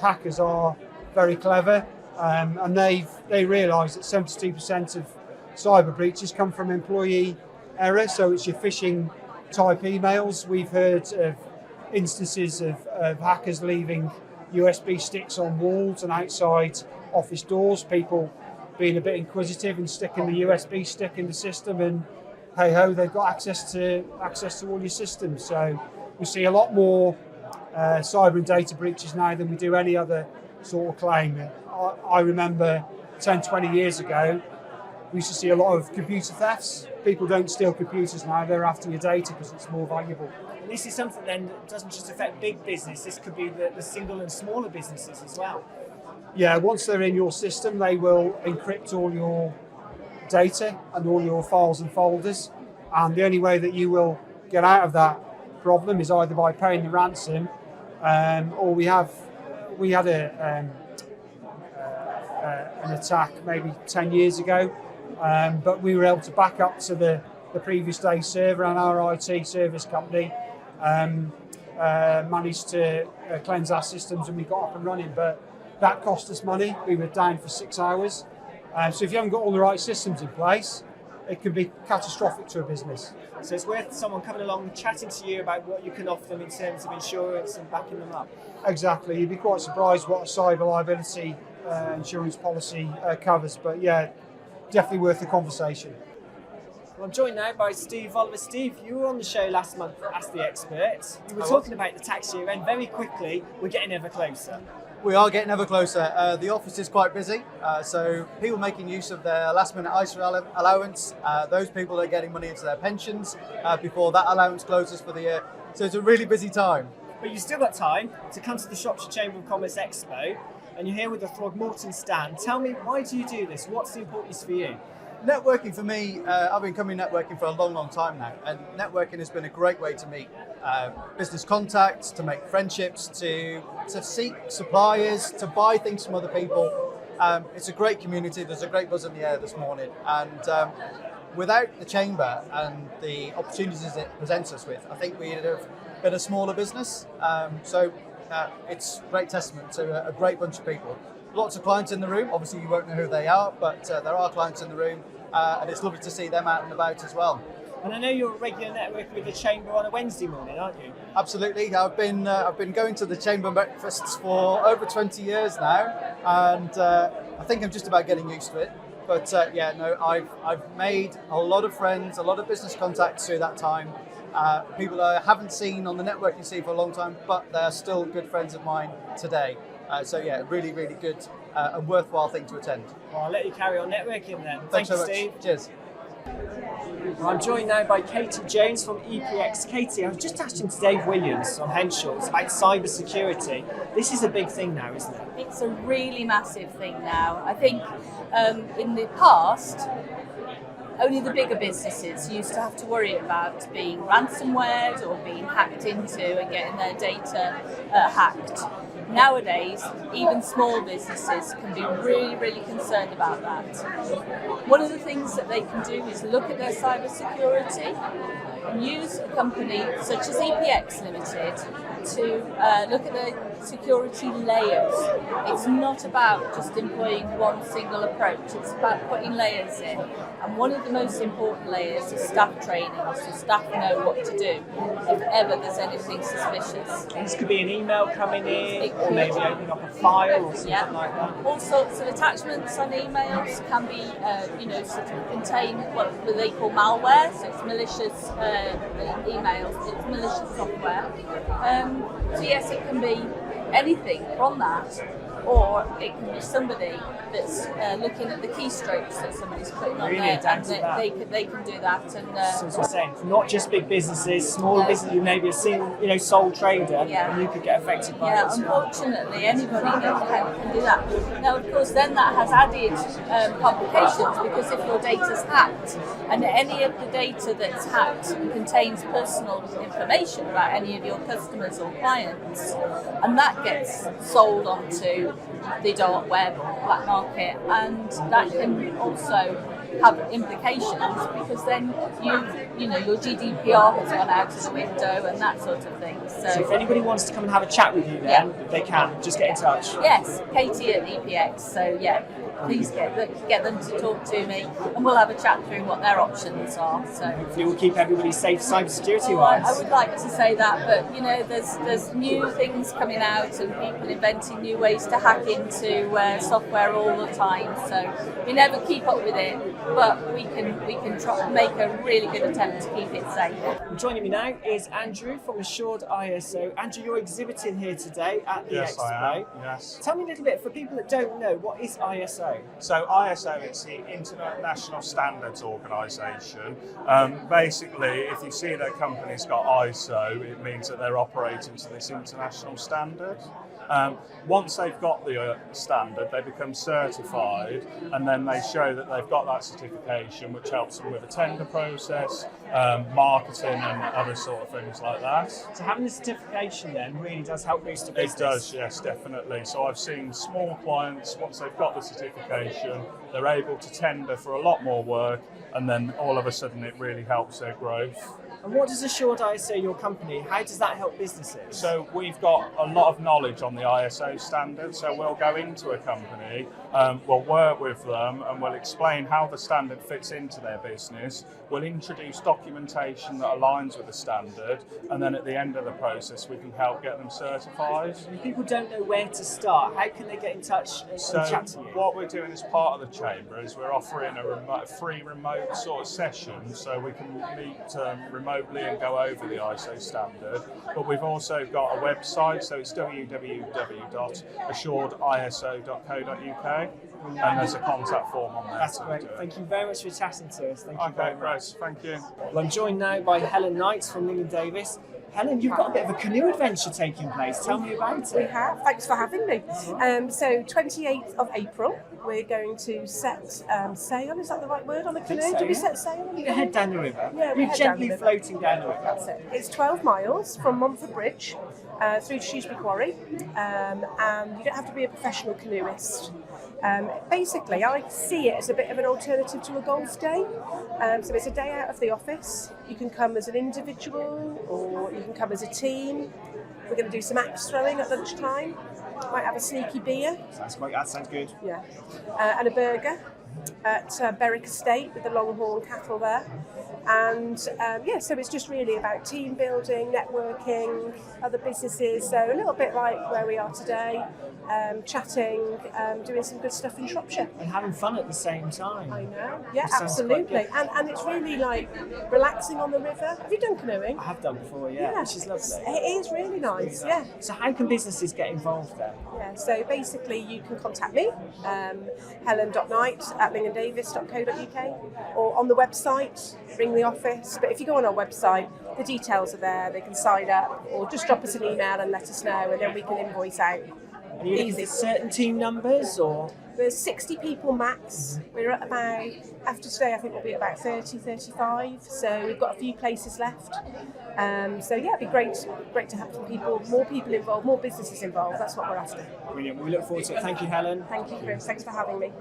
S16: hackers are very clever, and they realise that 72% of cyber breaches come from employee error, so it's your phishing type emails. We've heard of instances of hackers leaving USB sticks on walls and outside office doors, people being a bit inquisitive and sticking the USB stick in the system, and hey ho, they've got access to all your systems. So we see a lot more cyber and data breaches now than we do any other sort of claim. I remember 10, 20 years ago, we used to see a lot of computer thefts. People don't steal computers now, they're after your data because it's more valuable.
S1: And this is something then that doesn't just affect big business, this could be the single and smaller businesses as well.
S16: Yeah, once they're in your system, they will encrypt all your data and all your files and folders. And the only way that you will get out of that problem is either by paying the ransom, or we had an attack maybe 10 years ago, but we were able to back up to the previous day's server, and our IT service company managed to cleanse our systems and we got up and running. But that cost us money. We were down for 6 hours. So if you haven't got all the right systems in place, it can be catastrophic to a business.
S1: So it's worth someone coming along, chatting to you about what you can offer them in terms of insurance and backing them up.
S16: Exactly. You'd be quite surprised what a cyber liability insurance policy covers. But yeah, definitely worth the conversation.
S1: Well, I'm joined now by Steve Oliver. Steve, you were on the show last month for Ask the Experts. You were talking about the tax year end. Very quickly, we're getting ever closer.
S17: We are getting ever closer. The office is quite busy, so people making use of their last-minute ISA allowance, those people are getting money into their pensions before that allowance closes for the year. So it's a really busy time.
S1: But you've still got time to come to the Shropshire Chamber of Commerce Expo, and you're here with the Throgmorton stand. Tell me, why do you do this? What's the importance for you?
S17: Networking for me, I've been coming networking for a long time now, and networking has been a great way to meet business contacts, to make friendships, to seek suppliers, to buy things from other people. It's a great community. There's a great buzz in the air this morning, and without the chamber and the opportunities it presents us with, I think we'd have been a smaller business. So it's a great testament to a great bunch of people. Lots of clients in the room. Obviously, you won't know who they are, but there are clients in the room, and it's lovely to see them out and about as well.
S1: And I know you're a regular networker with the Chamber on a Wednesday morning, aren't you?
S17: Absolutely. I've been going to the Chamber breakfasts for over 20 years now, and I think I'm just about getting used to it. But yeah, no, I've made a lot of friends, a lot of business contacts through that time. People I haven't seen on the networking scene for a long time, but they're still good friends of mine today. So yeah, really good and worthwhile thing to attend.
S1: Well, I'll let you carry on networking then.
S17: Thanks
S1: Thank
S17: so
S1: you, Steve.
S17: much. Cheers.
S1: Well, I'm joined now by Katie Jones from EPX. Katie, I was just asking to Dave Williams on Henshaw's about cyber security. This is a big thing now, isn't it?
S18: It's a really massive thing now. I think in the past, only the bigger businesses used to have to worry about being ransomwared or being hacked into and getting their data hacked. Nowadays, even small businesses can be really concerned about that. One of the things that they can do is look at their cyber security and use a company such as EPX Limited to look at the security layers. It's not about just employing one single approach, it's about putting layers in. And one of the most important layers is staff training, so staff know what to do if ever there's anything suspicious.
S1: This could be an email coming in, or maybe opening up a file or something like that.
S18: All sorts of attachments on emails can be, sort of contain what they call malware, so it's malicious emails, it's malicious software. So yes, it can be anything from that, or it can be somebody that's looking at the keystrokes that somebody's putting on there, and they can do that. And
S1: so as we're saying, not just big businesses, small businesses, you may be a single, sole trader, and you could get affected by it.
S18: Yeah, unfortunately, anybody can do that. Now, of course, then that has added complications, because if your data's hacked, and any of the data that's hacked contains personal information about any of your customers or clients, and that gets sold onto the dark web or black market, and that can also have implications, because then your GDPR has gone out of the window and that sort of thing.
S1: So if anybody wants to come and have a chat with you, then they can just get in touch.
S18: Yes, Katie at EPX. So yeah, please get them to talk to me, and we'll have a chat through what their options are. So
S1: hopefully we'll keep everybody safe cybersecurity wise.
S18: I would like to say that, but there's new things coming out and people inventing new ways to hack into software all the time. So we never keep up with it, but we can try and make a really good attempt to keep it safe.
S1: Joining me now is Andrew from Assured ISO. Andrew, you're exhibiting here today at the Expo.
S19: Yes, I am. Yes.
S1: Tell me a little bit, for people that don't know, what is ISO?
S19: So ISO is the International Standards Organisation. Basically, if you see that company's got ISO, it means that they're operating to this international standard. Once they've got the standard, they become certified, and then they show that they've got that certification, which helps them with the tender process, marketing and other sort of things like that.
S1: So having the certification then really does help boost the business?
S19: It does, yes, definitely. So I've seen small clients, once they've got the certification, they're able to tender for a lot more work, and then all of a sudden it really helps their growth.
S1: And what does Assured ISO, your company, how does that help businesses?
S19: So we've got a lot of knowledge on the ISO standard, so we'll go into a company, we'll work with them, and we'll explain how the standard fits into their business. We'll introduce documentation that aligns with the standard, and then at the end of the process we can help get them certified.
S1: If people don't know where to start, how can they get in touch and chat to you?
S19: What we're doing as part of the chamber is we're offering a free remote sort of session, so we can meet remotely remotely and go over the ISO standard. But we've also got a website, so it's www.assurediso.co.uk, and there's a contact form on there.
S1: That's great. Thank you very much for chatting to us. Thank you very much.
S19: Great. Thank you.
S1: Well, I'm joined now by Helen Knight from Lincoln Davis. Helen, you've got a bit of a canoe adventure taking place. Tell me about it.
S20: We have. Thanks for having me. So 28th of April, we're going to set sail. Is that the right word on the canoe?
S1: So,
S20: Do we
S1: yeah.
S20: set sail?
S1: You head down the river.
S20: Yeah,
S1: You're gently
S20: down the river.
S1: floating down the river.
S20: That's it. It's 12 miles from Montford Bridge through to Shrewsbury Quarry, and you don't have to be a professional canoeist. Basically, I see it as a bit of an alternative to a golf day. So it's a day out of the office. You can come as an individual or you can come as a team. We're going to do some axe throwing at lunchtime. Might have a sneaky beer.
S1: That sounds good.
S20: Yeah. And a burger at Berwick Estate with the Longhorn cattle there. And so it's just really about team building, networking, other businesses. So a little bit like where we are today, chatting, doing some good stuff in Shropshire.
S1: And having fun at the same time.
S20: I know. Yeah,
S1: That sounds quite
S20: absolutely.
S1: good.
S20: And it's really like relaxing on the river. Have you done canoeing?
S1: I have done before, yeah, which is lovely.
S20: It is really nice, yeah.
S1: So how can businesses get involved then?
S20: Yeah, so basically you can contact me, helen.knight@linganddavis.co.uk, or on the website, ring the office. But if you go on our website, the details are there, they can sign up, or just drop us an email and let us know, and then we can invoice out.
S1: Are you looking for certain team numbers, or?
S20: There's 60 people max. We're at about, after today, I think we'll be at about 30, 35. So we've got a few places left. So yeah, it'd be great to have some people, more people involved, more businesses involved. That's what we're after.
S1: Brilliant. We look forward to it. Thank you, Helen.
S20: Thank you, Chris. Thanks for having me.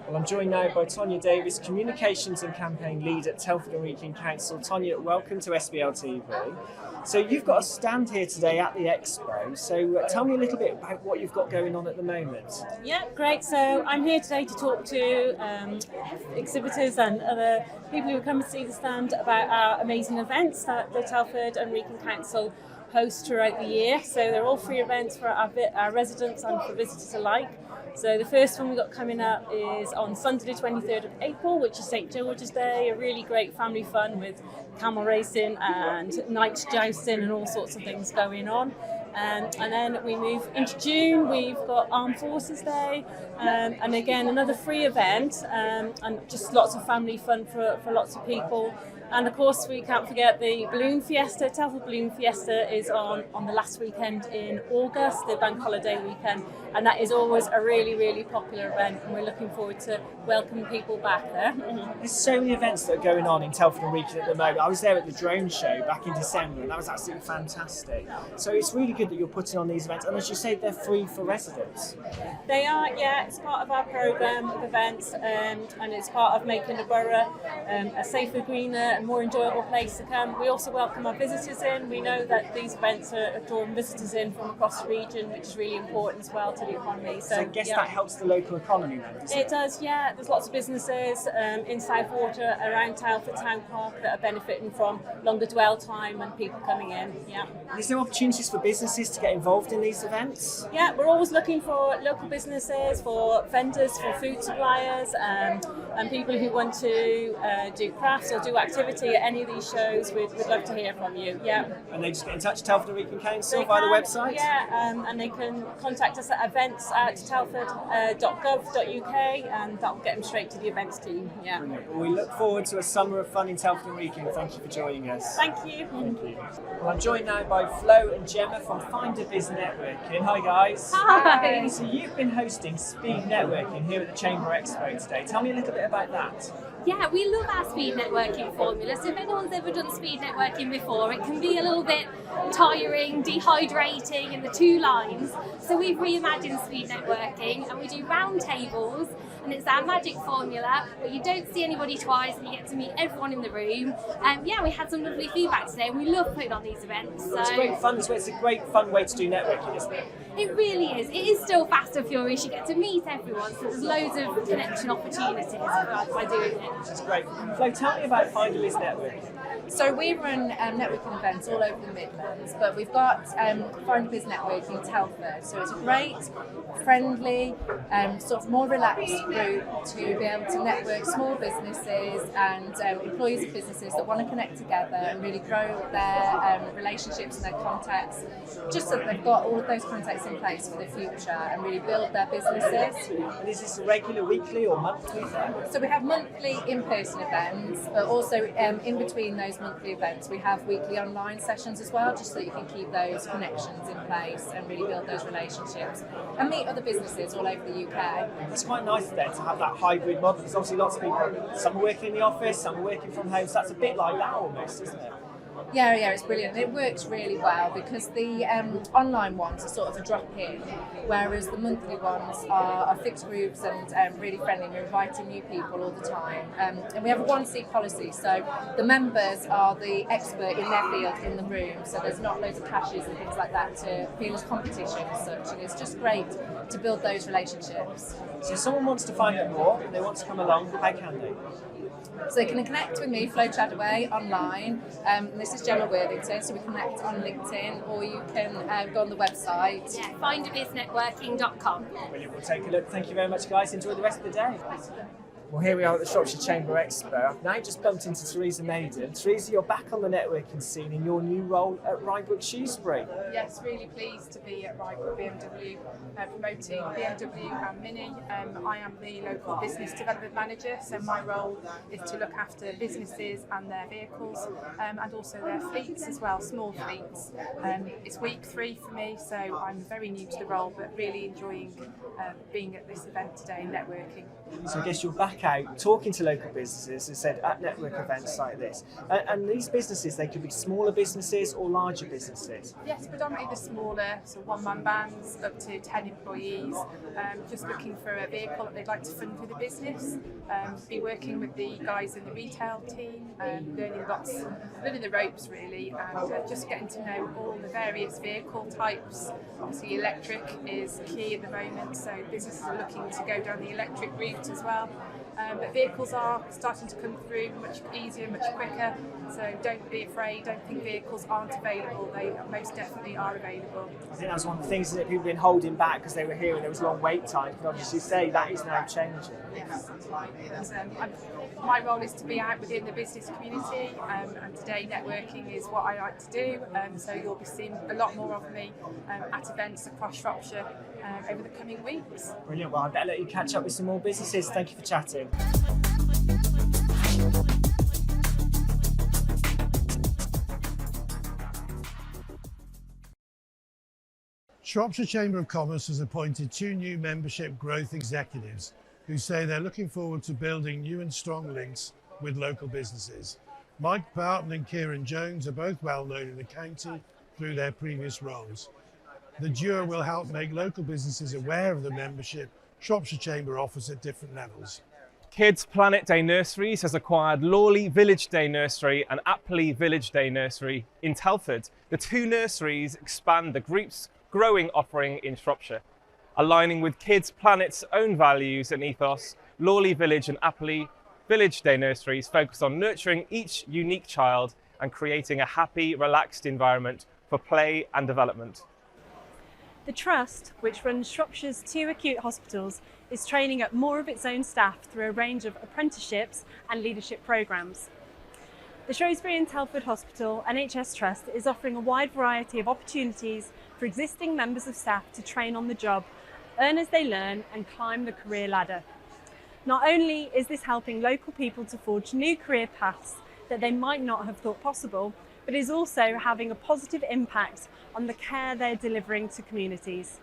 S1: Well, I'm joined now by Tonya Davis, Communications and Campaign Lead at Telford and Wrekin Council. Tonya, welcome to Sbltv. So you've got a stand here today at the expo. So tell me a little bit about what you've got going on at the moment.
S21: Yeah, great. So I'm here today to talk to exhibitors and other people who come and see the stand about our amazing events that the Telford and Wrekin Council host throughout the year. So they're all free events for our residents and for visitors alike. So the first one we've got coming up is on Sunday the 23rd of April, which is St George's Day, a really great family fun with camel racing and night jousting and all sorts of things going on. And then we move into June, we've got Armed Forces Day, and again another free event, and just lots of family fun for lots of people. And of course we can't forget the Balloon Fiesta. Telford Balloon Fiesta is on the last weekend in August, the bank holiday weekend, and that is always a really, really popular event, and we're looking forward to welcoming people back there.
S1: There's so many events that are going on in Telford and Wrekin at the moment. I was there at the drone show back in December, and that was absolutely fantastic. So it's really good that you're putting on these events, and as you say, they're free for residents.
S21: They are, yeah. It's part of our programme of events, and it's part of making the borough a safer, greener and more enjoyable place to come. We also welcome our visitors in. We know that these events are drawing visitors in from across the region, which is really important as well to the economy.
S1: So I guess that helps the local economy then, doesn't it?
S21: It does, yeah. There's lots of businesses in Southwater, around Telford Town Park, that are benefiting from longer dwell time and people coming in, yeah.
S1: Is there opportunities for businesses to get involved in these events?
S21: Yeah, we're always looking for local businesses, for vendors, for food suppliers, and people who want to do crafts or do activity at any of these shows. We'd love to hear from you, yeah.
S1: And they just get in touch with Telford and Wrekin Council via the website?
S21: Yeah, and they can contact us at events@telford.gov.uk, and that will get them straight to the events team, yeah.
S1: Brilliant. Well, we look forward to a summer of fun in Telford and Wrekin. Thank you for joining us.
S21: Thank you.
S1: Thank you. Well, I'm joined now by Flo and Gemma from Find a Biz Networking. Hi guys.
S22: Hi.
S1: So you've been hosting Speed Networking here at the Chamber Expo today. Tell me a little bit about that.
S22: Yeah, we love our speed networking formula. So if anyone's ever done speed networking before, it can be a little bit tiring, dehydrating in the two lines. So we've reimagined speed networking, and we do round tables, and it's our magic formula where you don't see anybody twice and you get to meet everyone in the room. And yeah, we had some lovely feedback today, and we love putting on these events. So.
S1: It's great fun. So it's a great fun way to do networking, isn't it?
S22: It really is. It is still fast and furious. You get to meet everyone, so there's loads of connection opportunities by doing it.
S1: Which is great. Flo, tell me about Find a Biz Networking.
S3: So we run networking events all over the Midlands, but we've got Find a Biz Networking in Telford. So it's a great, friendly, sort of more relaxed group to be able to network small businesses and employees of businesses that want to connect together and really grow their relationships and their contacts, just so that they've got all of those contacts in place for the future and really build their businesses.
S1: And is this a regular, weekly or monthly?
S3: So we have monthly in-person events, but also in between those monthly events we have weekly online sessions as well, just so you can keep those connections in place and really build those relationships and meet other businesses all over the UK.
S1: It's quite nice then to have that hybrid model, because obviously lots of people, some are working in the office, some are working from home, so that's a bit like that almost, isn't it?
S3: Yeah, it's brilliant. It works really well because the online ones are sort of a drop-in, whereas the monthly ones are fixed groups and really friendly. We're inviting new people all the time. And we have a 1C policy, so the members are the expert in their field in the room, so there's not loads of clashes and things like that to feel as competition as such, and it's just great to build those relationships.
S1: So if someone wants to find out more and they want to come along, how can they?
S3: So they can connect with me, Flo Chadaway, online. This is Gemma Worthington, so we connect on LinkedIn, or you can go on the website.
S22: Yeah, findabizNetworking.com.
S1: Brilliant, we'll take a look. Thank you very much, guys. Enjoy the rest of the day. Well, here we are at the Shropshire Chamber Expo. I've now just bumped into Theresa Maiden. Theresa, you're back on the networking scene in your new role at Shrewsbury.
S4: Yes, really pleased to be at Rybrook BMW, promoting BMW and Mini. I am the local business development manager, so my role is to look after businesses and their vehicles, and also their fleets as well, small fleets. It's week 3 for me, so I'm very new to the role, but really enjoying being at this event today, networking.
S1: So I guess you're back out talking to local businesses, as I said, at network events like this. And these businesses, they could be smaller businesses or larger businesses?
S4: Yes, predominantly the smaller, so one-man bands up to 10 employees, just looking for a vehicle that they'd like to fund with a business, be working with the guys in the retail team, learning the ropes really, and just getting to know all the various vehicle types. Obviously electric is key at the moment, so businesses are looking to go down the electric route as well. But vehicles are starting to come through much easier, much quicker, so don't be afraid, don't think vehicles aren't available, they most definitely are available.
S1: I think that's one of the things that people have been holding back because they were here and there was long wait times, but obviously say that is now changing.
S4: Yes, my role is to be out within the business community, and today networking is what I like to do, so you'll be seeing a lot more of me at events across Shropshire over the coming weeks.
S1: Brilliant, well I better let you catch up with some more businesses. Thank you for chatting.
S23: Shropshire Chamber of Commerce has appointed 2 new membership growth executives who say they're looking forward to building new and strong links with local businesses. Mike Barton and Kieran Jones are both well known in the county through their previous roles. The duo will help make local businesses aware of the membership Shropshire Chamber offers at different levels.
S24: Kids Planet Day Nurseries has acquired Lawley Village Day Nursery and Apley Village Day Nursery in Telford. The 2 nurseries expand the group's growing offering in Shropshire. Aligning with Kids Planet's own values and ethos, Lawley Village and Apley Village Day Nurseries focus on nurturing each unique child and creating a happy, relaxed environment for play and development.
S25: The Trust, which runs Shropshire's 2 acute hospitals, is training up more of its own staff through a range of apprenticeships and leadership programmes. The Shrewsbury and Telford Hospital NHS Trust is offering a wide variety of opportunities for existing members of staff to train on the job, earn as they learn and climb the career ladder. Not only is this helping local people to forge new career paths that they might not have thought possible, but is also having a positive impact on the care they're delivering to communities.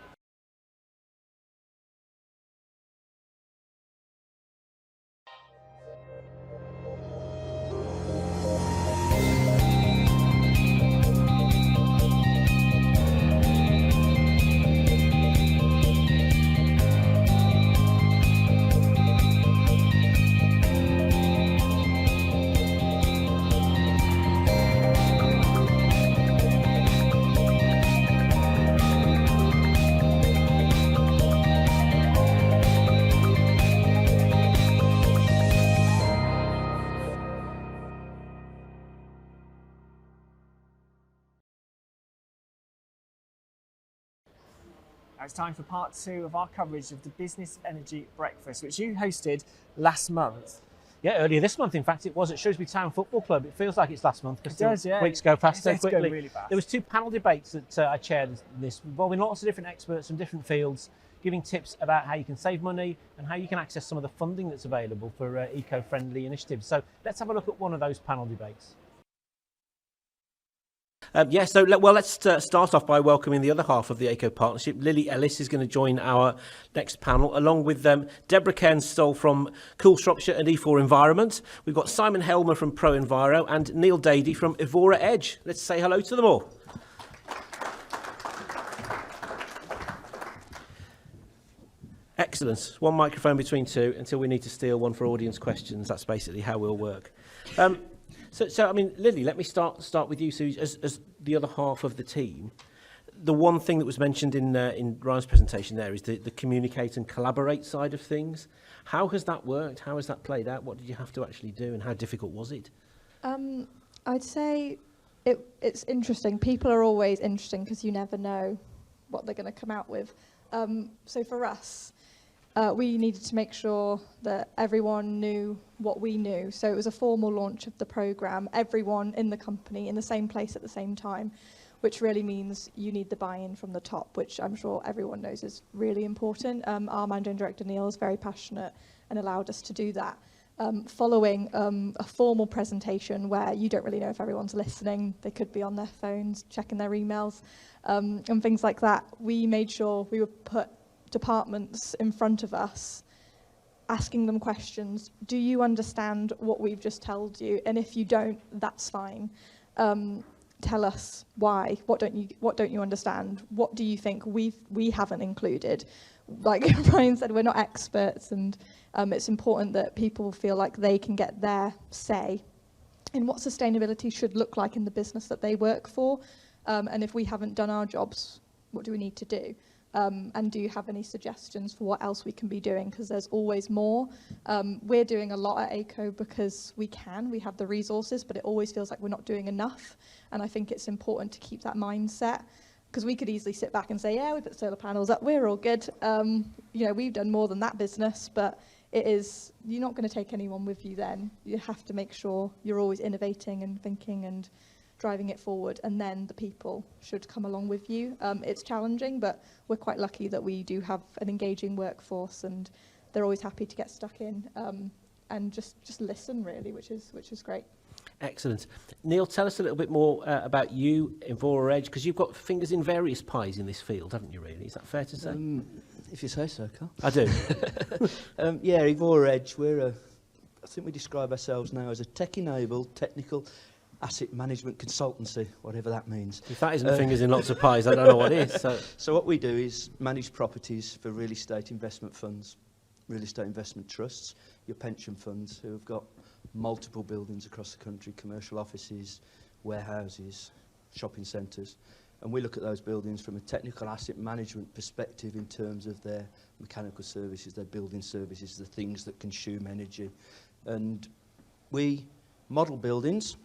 S1: it's time for part 2 of our coverage of the Business Energy Breakfast, which you hosted last month.
S2: Yeah, earlier this month, in fact, it was at Shrewsbury Town Football Club. It feels like it's last month because
S1: It does, yeah.
S2: weeks go past so
S1: It's
S2: quickly.
S1: going really fast.
S2: There was 2 panel debates that I chaired this, involving lots of different experts from different fields, giving tips about how you can save money and how you can access some of the funding that's available for eco-friendly initiatives. So let's have a look at one of those panel debates. Let's start off by welcoming the other half of the ECO Partnership. Lily Ellis is going to join our next panel, along with Deborah Cairns-Stoll from Cool Shropshire and E4 Environment. We've got Simon Helmer from Pro Enviro and Neil Dady from Evora Edge. Let's say hello to them all. Excellent. One microphone between 2 until we need to steal one for audience questions. That's basically how we'll work. So I mean, Lily, let me start with you. So, as the other half of the team, the one thing that was mentioned in Ryan's presentation there is the communicate and collaborate side of things. How has that worked? How has that played out? What did you have to actually do, and how difficult was it?
S5: I'd say it's interesting. People are always interesting because you never know what they're going to come out with. So for us, we needed to make sure that everyone knew what we knew. So it was a formal launch of the programme, everyone in the company in the same place at the same time, which really means you need the buy-in from the top, which I'm sure everyone knows is really important. Our managing director, Neil, is very passionate and allowed us to do that. Following a formal presentation where you don't really know if everyone's listening, they could be on their phones, checking their emails, and things like that, we made sure we would put departments in front of us, asking them questions. Do you understand what we've just told you? And if you don't, that's fine. Tell us why. What don't you understand? What do you think we haven't included? Like Brian said, we're not experts, and it's important that people feel like they can get their say in what sustainability should look like in the business that they work for. And if we haven't done our jobs, what do we need to do? And do you have any suggestions for what else we can be doing? Because there's always more. We're doing a lot at ACO because we have the resources, but it always feels like we're not doing enough. And I think it's important to keep that mindset, because we could easily sit back and say, yeah, we put solar panels up, we're all good. We've done more than that business, but you're not going to take anyone with you then. You have to make sure you're always innovating and thinking and driving it forward, and then the people should come along with you. It's challenging, but we're quite lucky that we do have an engaging workforce, and they're always happy to get stuck in and just listen, really, which is great.
S2: Excellent. Neil, tell us a little bit more about you, Evora Edge, because you've got fingers in various pies in this field, haven't you, really? Is that fair to say?
S6: If you say so, Carl.
S2: I do.
S6: Yeah, Evora Edge, I think we describe ourselves now as a tech-enabled, technical asset management consultancy, whatever that means.
S2: If that isn't fingers in lots of pies, I don't know what is.
S6: So what we do is manage properties for real estate investment funds, real estate investment trusts, your pension funds who have got multiple buildings across the country, commercial offices, warehouses, shopping centres. And we look at those buildings from a technical asset management perspective in terms of their mechanical services, their building services, the things that consume energy. And we model buildings,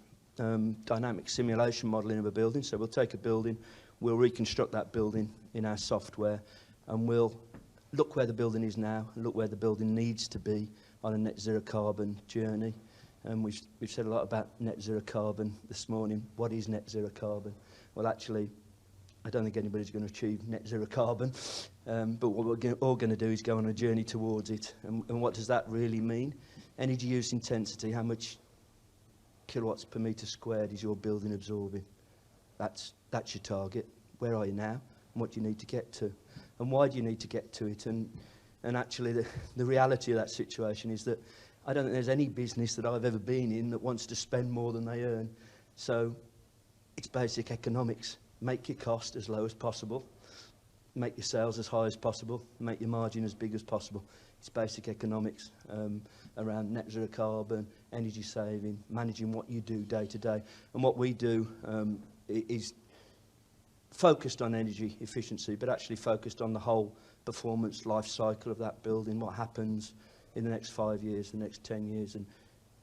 S6: dynamic simulation modelling of a building. So we'll take a building, we'll reconstruct that building in our software, and we'll look where the building is now, look where the building needs to be on a net zero carbon journey. And we've said a lot about net zero carbon this morning. What is net zero carbon? Well, actually, I don't think anybody's going to achieve net zero carbon, but what we're all going to do is go on a journey towards it. And what does that really mean? Energy use intensity, how much kilowatts per metre squared is your building absorbing? That's your target. Where are you now? And what do you need to get to? And why do you need to get to it? And actually, the reality of that situation is that I don't think there's any business that I've ever been in that wants to spend more than they earn. So it's basic economics. Make your cost as low as possible, make your sales as high as possible, make your margin as big as possible. It's basic economics around net zero carbon, energy saving, managing what you do day to day. And what we do is focused on energy efficiency, but actually focused on the whole performance life cycle of that building, what happens in the next 5 years, the next 10 years.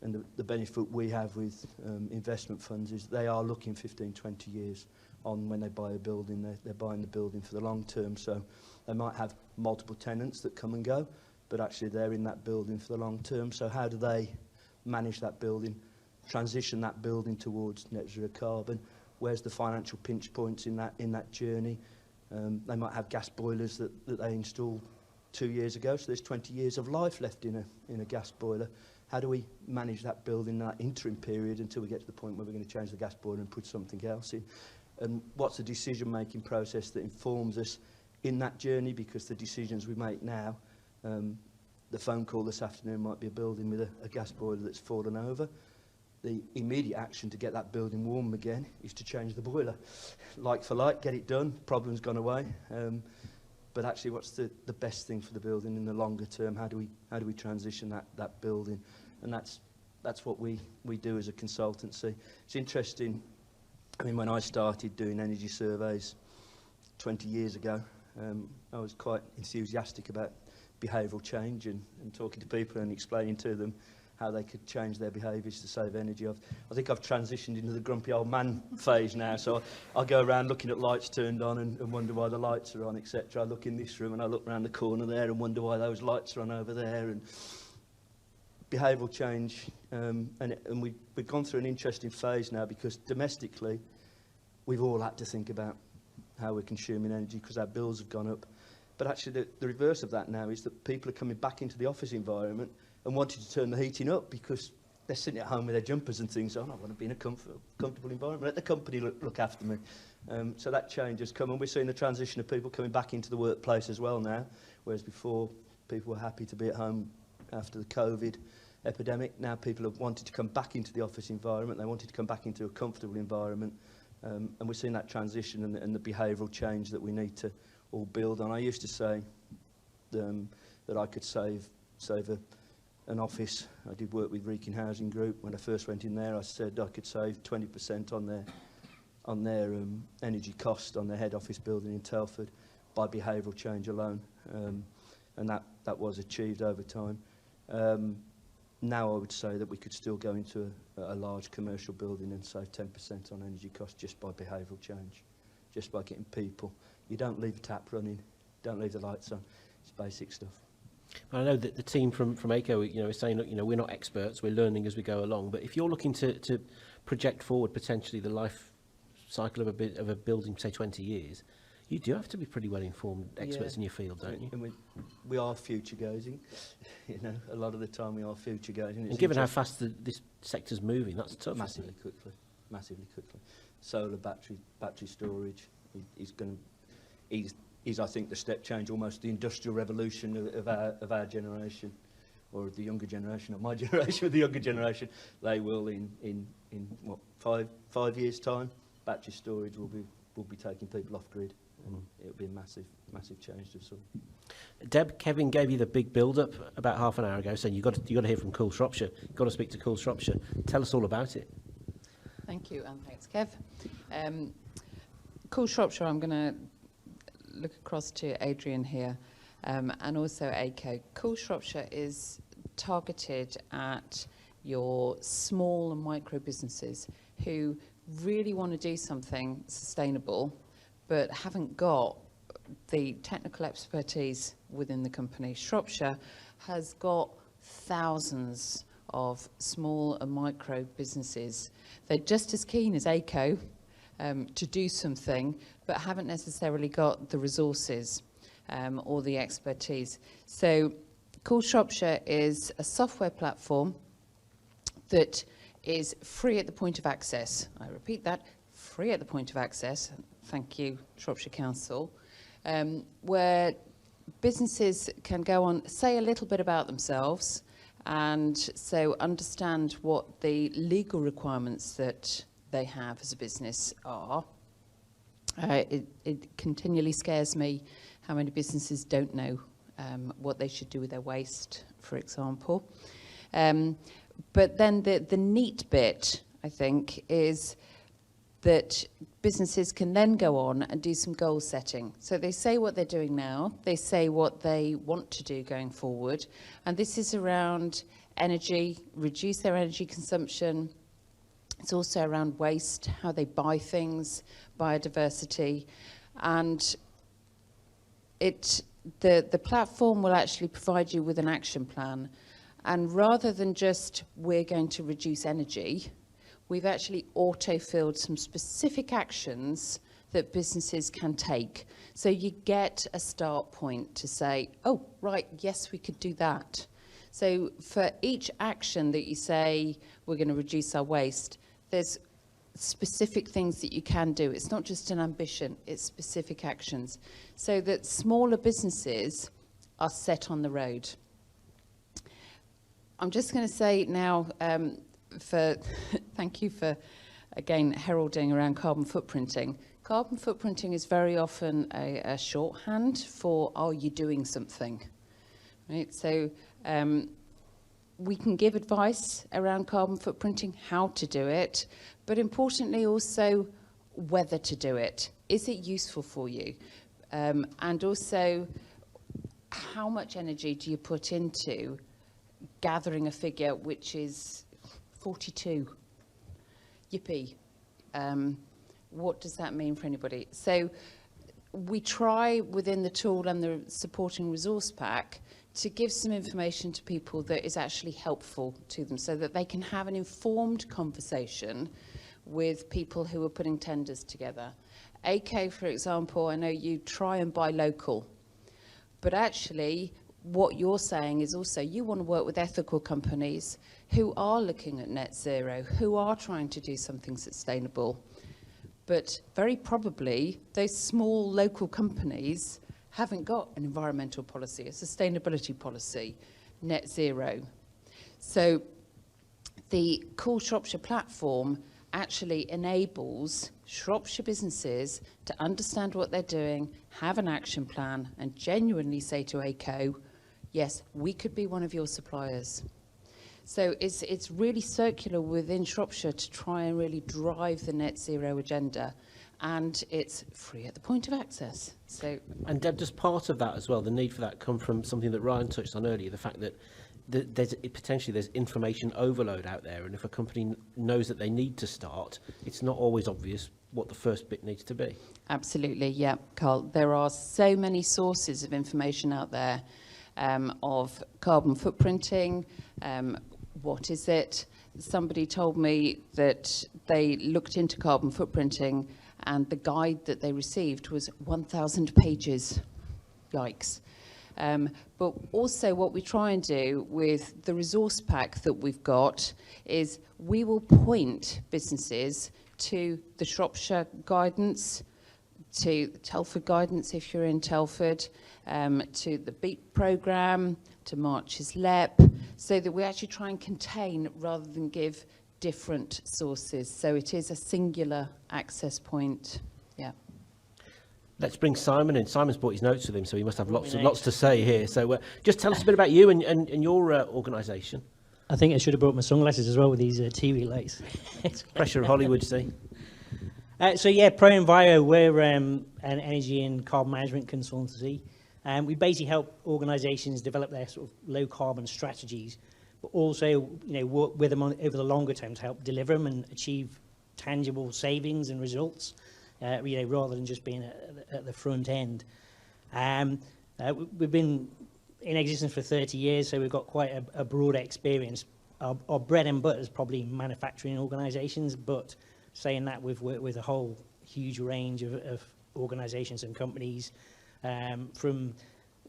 S6: And the benefit we have with investment funds is they are looking 15, 20 years. on when they buy a building. They're buying the building for the long term, so they might have multiple tenants that come and go, but actually they're in that building for the long term. So how do they manage that building, transition that building towards net zero carbon? Where's the financial pinch points in that journey? They might have gas boilers that they installed 2 years ago, so there's 20 years of life left in a gas boiler. How do we manage that building, that interim period, until we get to the point where we're going to change the gas boiler and put something else in? And what's the decision-making process that informs us in that journey? Because the decisions we make now, the phone call this afternoon might be a building with a gas boiler that's fallen over. The immediate action to get that building warm again is to change the boiler. Like for like, get it done, problem's gone away. But actually, what's the best thing for the building in the longer term? How do we transition that building? And that's what we do as a consultancy. It's interesting. I mean, when I started doing energy surveys 20 years ago, I was quite enthusiastic about behavioural change and talking to people and explaining to them how they could change their behaviours to save energy. I think I've transitioned into the grumpy old man phase now, so I go around looking at lights turned on and wonder why the lights are on, etc. I look in this room and I look around the corner there and wonder why those lights are on over there. And behavioural change, and we've gone through an interesting phase now, because domestically we've all had to think about how we're consuming energy because our bills have gone up. But actually the reverse of that now is that people are coming back into the office environment and wanting to turn the heating up because they're sitting at home with their jumpers and things on. I want to be in a comfortable environment. Let the company look after me. So that change has come, and we're seeing the transition of people coming back into the workplace as well now, whereas before people were happy to be at home after the COVID epidemic. Now people have wanted to come back into the office environment. They wanted to come back into a comfortable environment, and we're seeing that transition and the behavioural change that we need to all build on. I used to say that I could save an office. I did work with Wrekin Housing Group. When I first went in there, I said I could save 20% on their energy cost on their head office building in Telford by behavioural change alone, and that was achieved over time. Now I would say that we could still go into a large commercial building and save 10% on energy costs just by behavioural change, just by getting people. You don't leave the tap running, don't leave the lights on. It's basic stuff.
S2: I know that the team from ACO, is saying, look, we're not experts, we're learning as we go along. But if you're looking to project forward potentially the life cycle of a building, say 20 years, you do have to be pretty well informed experts in your field, don't you?
S6: And we are future gazing. A lot of the time we are future gazing.
S2: And given how fast this sector's moving, that's tough.
S6: Massively quickly. Solar battery storage is I think the step change, almost the industrial revolution of our generation, or the younger generation, not my generation, but the younger generation. They will in what, 5 years time, battery storage will be taking people off grid. And it'll be a massive change to sort.
S2: Deb, Kevin gave you the big build-up about half an hour ago, saying you got to hear from Cool Shropshire. You've got to speak to Cool Shropshire. Tell us all about it.
S7: Thank you, and thanks, Kev. Cool Shropshire, I'm going to look across to Adrian here, and also ACO. Cool Shropshire is targeted at your small and micro businesses who really want to do something sustainable but haven't got the technical expertise within the company. Shropshire has got thousands of small and micro businesses. They're just as keen as ACO to do something, but haven't necessarily got the resources or the expertise. So Cool Shropshire is a software platform that is free at the point of access. I repeat that, free at the point of access. Thank you, Shropshire Council, where businesses can go on, say a little bit about themselves, and so understand what the legal requirements that they have as a business are. It continually scares me how many businesses don't know what they should do with their waste, for example. But then the neat bit, I think, is that businesses can then go on and do some goal setting. So they say what they're doing now, they say what they want to do going forward, and this is around energy, reduce their energy consumption, It's also around waste, how they buy things, biodiversity, and the platform will actually provide you with an action plan. And rather than just, we're going to reduce energy, we've actually auto-filled some specific actions that businesses can take. So you get a start point to say, oh, right, yes, we could do that. So for each action that you say, we're going to reduce our waste, there's specific things that you can do. It's not just an ambition, it's specific actions. So that smaller businesses are set on the road. I'm just going to say now, thank you for, again, heralding around carbon footprinting. Carbon footprinting is very often a shorthand for, are you doing something? Right? So we can give advice around carbon footprinting, how to do it, but importantly also whether to do it. Is it useful for you? And also, how much energy do you put into gathering a figure which is 42? Yippee. What does that mean for anybody? So we try within the tool and the supporting resource pack to give some information to people that is actually helpful to them so that they can have an informed conversation with people who are putting tenders together. AK, for example, I know you try and buy local, but actually what you're saying is also you want to work with ethical companies who are looking at net zero, who are trying to do something sustainable. But very probably those small local companies haven't got an environmental policy, a sustainability policy, net zero. So the Cool Shropshire platform actually enables Shropshire businesses to understand what they're doing, have an action plan, and genuinely say to ACO, yes, we could be one of your suppliers. So it's really circular within Shropshire to try and really drive the net zero agenda. And it's free at the point of access. So,
S2: and Deb, does part of that as well, the need for that come from something that Ryan touched on earlier, the fact that potentially there's information overload out there, and if a company knows that they need to start, it's not always obvious what the first bit needs to be.
S7: Absolutely, yeah, Carl. There are so many sources of information out there of carbon footprinting. What is it? Somebody told me that they looked into carbon footprinting and the guide that they received was 1,000 pages. Yikes. But also what we try and do with the resource pack that we've got is we will point businesses to the Shropshire guidance, to the Telford guidance if you're in Telford, to the BEAT programme, to March's LEP, so that we actually try and contain rather than give different sources. So it is a singular access point. Yeah.
S2: Let's bring Simon in. Simon's brought his notes with him, so he must have lots to say here. So just tell us a bit about you and your organisation.
S8: I think I should have brought my sunglasses as well with these TV lights.
S2: Pressure of Hollywood, see.
S8: So yeah, ProEnviro, we're an energy and carbon management consultancy. We basically help organisations develop their sort of low carbon strategies, but also work with them over the longer term to help deliver them and achieve tangible savings and results, rather than just being at the front end. We've been in existence for 30 years, so we've got quite a broad experience. Our bread and butter is probably manufacturing organisations, but saying that, we've worked with a whole huge range of organisations and companies, from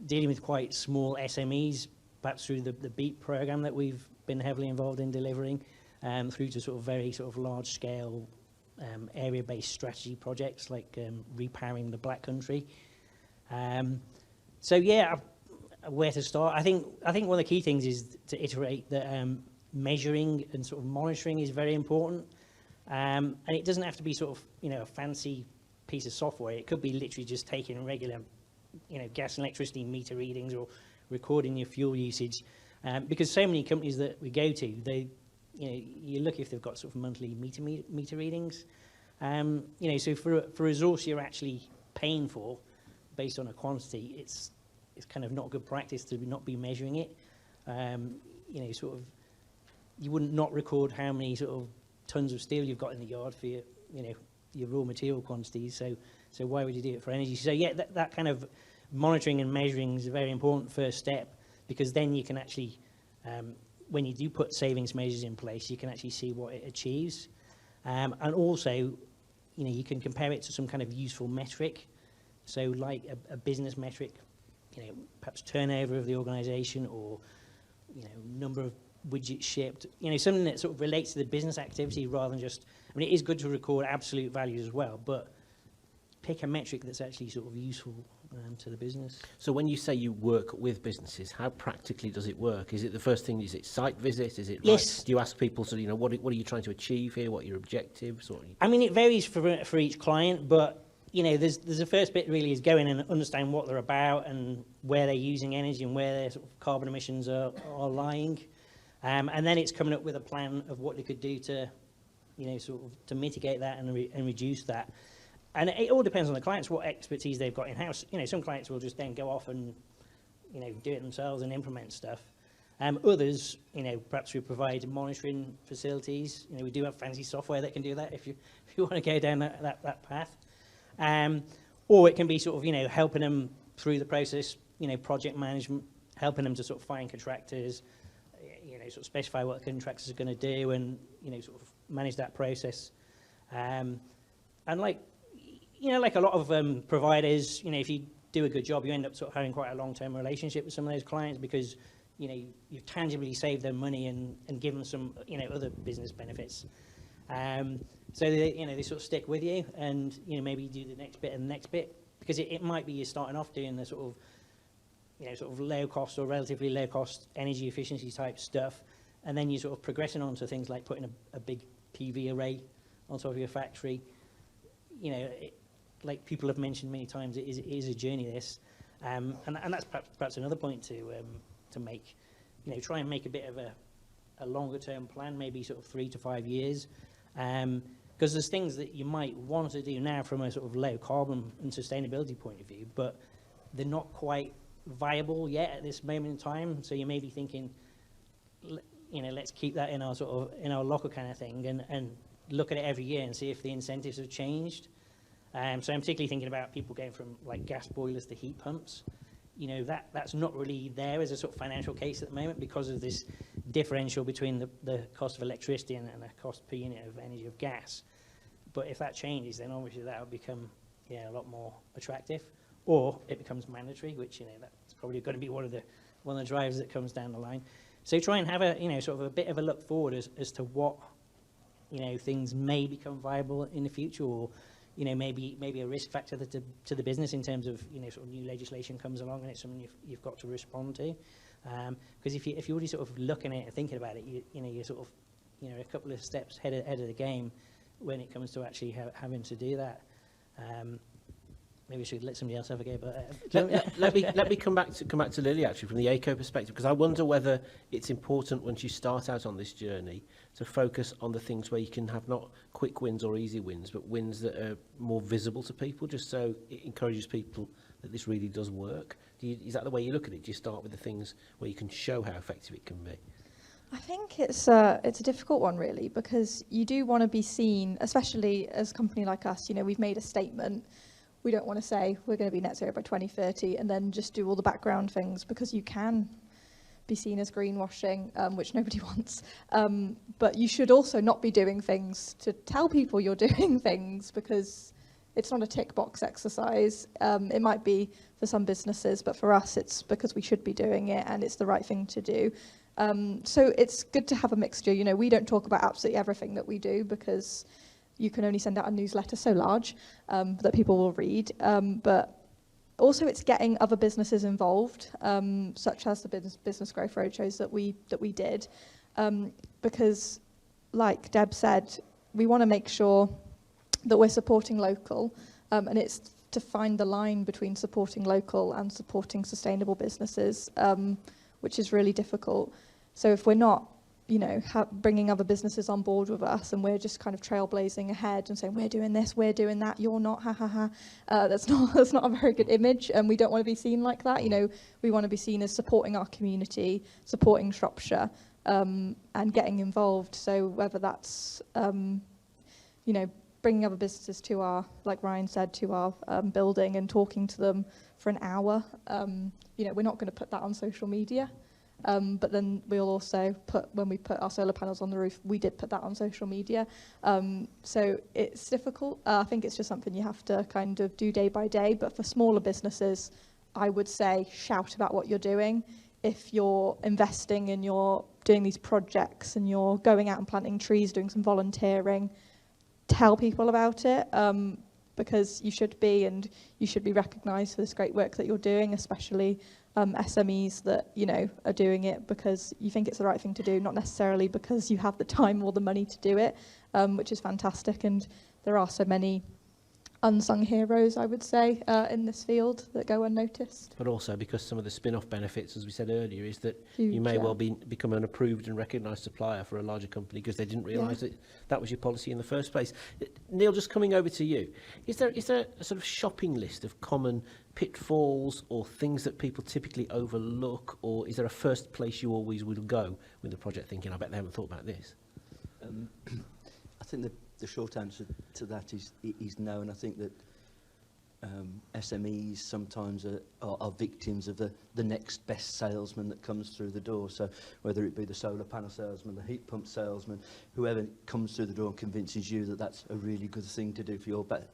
S8: dealing with quite small SMEs, perhaps through the BEAT programme that we've been heavily involved in delivering, through to sort of very sort of large-scale area-based strategy projects like repowering the Black Country. So yeah, where to start? I think one of the key things is to iterate that measuring and sort of monitoring is very important, and it doesn't have to be sort of a fancy piece of software. It could be literally just taking regular gas and electricity meter readings or recording your fuel usage, because so many companies that we go to, you look if they've got sort of monthly meter readings. So for a resource you're actually paying for based on a quantity, it's kind of not good practice to not be measuring it. You wouldn't not record how many sort of tons of steel you've got in the yard for your, your raw material quantities. So why would you do it for energy? So yeah, that kind of monitoring and measuring is a very important first step, because then you can actually, when you do put savings measures in place, you can actually see what it achieves. And also, you can compare it to some kind of useful metric. So like a business metric, perhaps turnover of the organisation, or, number of widgets shipped, something that sort of relates to the business activity rather than just, it is good to record absolute values as well, but pick a metric that's actually sort of useful to the business.
S2: So when you say you work with businesses, how practically does it work? Is it the first thing, is it site visit? Is it
S8: yes.
S2: Like, do you ask people, so, what are you trying to achieve here? What are your objectives?
S8: It varies for each client, but there's the first bit really is go in and understand what they're about and where they're using energy and where their sort of carbon emissions are lying. And then it's coming up with a plan of what they could do to, sort of to mitigate that and reduce that. And it all depends on the clients, what expertise they've got in-house. Some clients will just then go off and, do it themselves and implement stuff. Others, perhaps we provide monitoring facilities. We do have fancy software that can do that if you want to go down that path. Or it can be sort of, helping them through the process, project management, helping them to sort of find contractors, sort of specify what the contractors are going to do and, sort of manage that process. And like a lot of providers, if you do a good job, you end up sort of having quite a long-term relationship with some of those clients, because, you've tangibly saved them money and given them some, other business benefits. So they sort of stick with you, and maybe do the next bit and the next bit, because it might be you're starting off doing the sort of low cost or relatively low cost energy efficiency type stuff, and then you're sort of progressing on to things like putting a big PV array on top of your factory. Like people have mentioned many times, it is a journey, this, and that's perhaps another point to make. Try and make a bit of a longer term plan, maybe sort of 3 to 5 years. Because there's things that you might want to do now from a sort of low carbon and sustainability point of view, but they're not quite viable yet at this moment in time. So you may be thinking, let's keep that in our sort of in our locker kind of thing, and look at it every year and see if the incentives have changed. So I'm particularly thinking about people going from like gas boilers to heat pumps. That's not really there as a sort of financial case at the moment, because of this differential between the cost of electricity and the cost per unit of energy of gas. But if that changes, then obviously that will become a lot more attractive, or it becomes mandatory, which that's probably going to be one of the drivers that comes down the line. So try and have a sort of a bit of a look forward as to what things may become viable in the future, or maybe a risk factor to the business in terms of sort of new legislation comes along and it's something you've got to respond to. Because if you're already sort of looking at it and thinking about it, you're sort of a couple of steps ahead of the game when it comes to actually having to do that. Maybe we should let somebody else have a go. But
S2: let me come back to Lily, actually, from the eco perspective, because I wonder whether it's important once you start out on this journey to focus on the things where you can have not quick wins or easy wins, but wins that are more visible to people, just so it encourages people that this really does work. Is that the way you look at it? Do you start with the things where you can show how effective it can be?
S5: I think it's a difficult one, really, because you do want to be seen, especially as a company like us. We've made a statement. We don't want to say we're going to be net zero by 2030 and then just do all the background things, because you can be seen as greenwashing, which nobody wants. But you should also not be doing things to tell people you're doing things, because it's not a tick box exercise. It might be for some businesses, but for us, it's because we should be doing it and it's the right thing to do. So it's good to have a mixture. We don't talk about absolutely everything that we do, because you can only send out a newsletter so large that people will read. But also it's getting other businesses involved, such as the business growth roadshows that we did. Because like Deb said, we want to make sure that we're supporting local, and it's to find the line between supporting local and supporting sustainable businesses, which is really difficult. So if we're not bringing other businesses on board with us, and we're just kind of trailblazing ahead and saying, we're doing this, we're doing that, you're not, ha ha ha. That's not a very good image, and we don't want to be seen like that. We want to be seen as supporting our community, supporting Shropshire, and getting involved. So whether that's, you know, bringing other businesses to our, like Ryan said, to our building and talking to them for an hour. You know, we're not going to put that on social media. But then we'll also put, when we put our solar panels on the roof, we did put that on social media. So it's difficult. I think it's just something you have to kind of do day by day. But for smaller businesses, I would say shout about what you're doing. If you're investing and you're doing these projects and you're going out and planting trees, doing some volunteering, tell people about it. Because you should be, and you should be recognised for this great work that you're doing, especially SMEs that, you know, are doing it because you think it's the right thing to do, not necessarily because you have the time or the money to do it, which is fantastic. And there are so many unsung heroes, I would say, in this field that go unnoticed.
S2: But also because some of the spin-off benefits, as we said earlier, is that
S5: Huge,
S2: you may
S5: yeah.
S2: well become an approved and recognised supplier for a larger company because they didn't realise that that was your policy in the first place. Neil, just coming over to you, is there a sort of shopping list of common pitfalls or things that people typically overlook, or is there a first place you always will go with the project thinking, I bet they haven't thought about this?
S6: I think the short answer to that is no, and I think that SMEs sometimes are victims of the next best salesman that comes through the door. So whether it be the solar panel salesman, the heat pump salesman, whoever comes through the door and convinces you that that's a really good thing to do for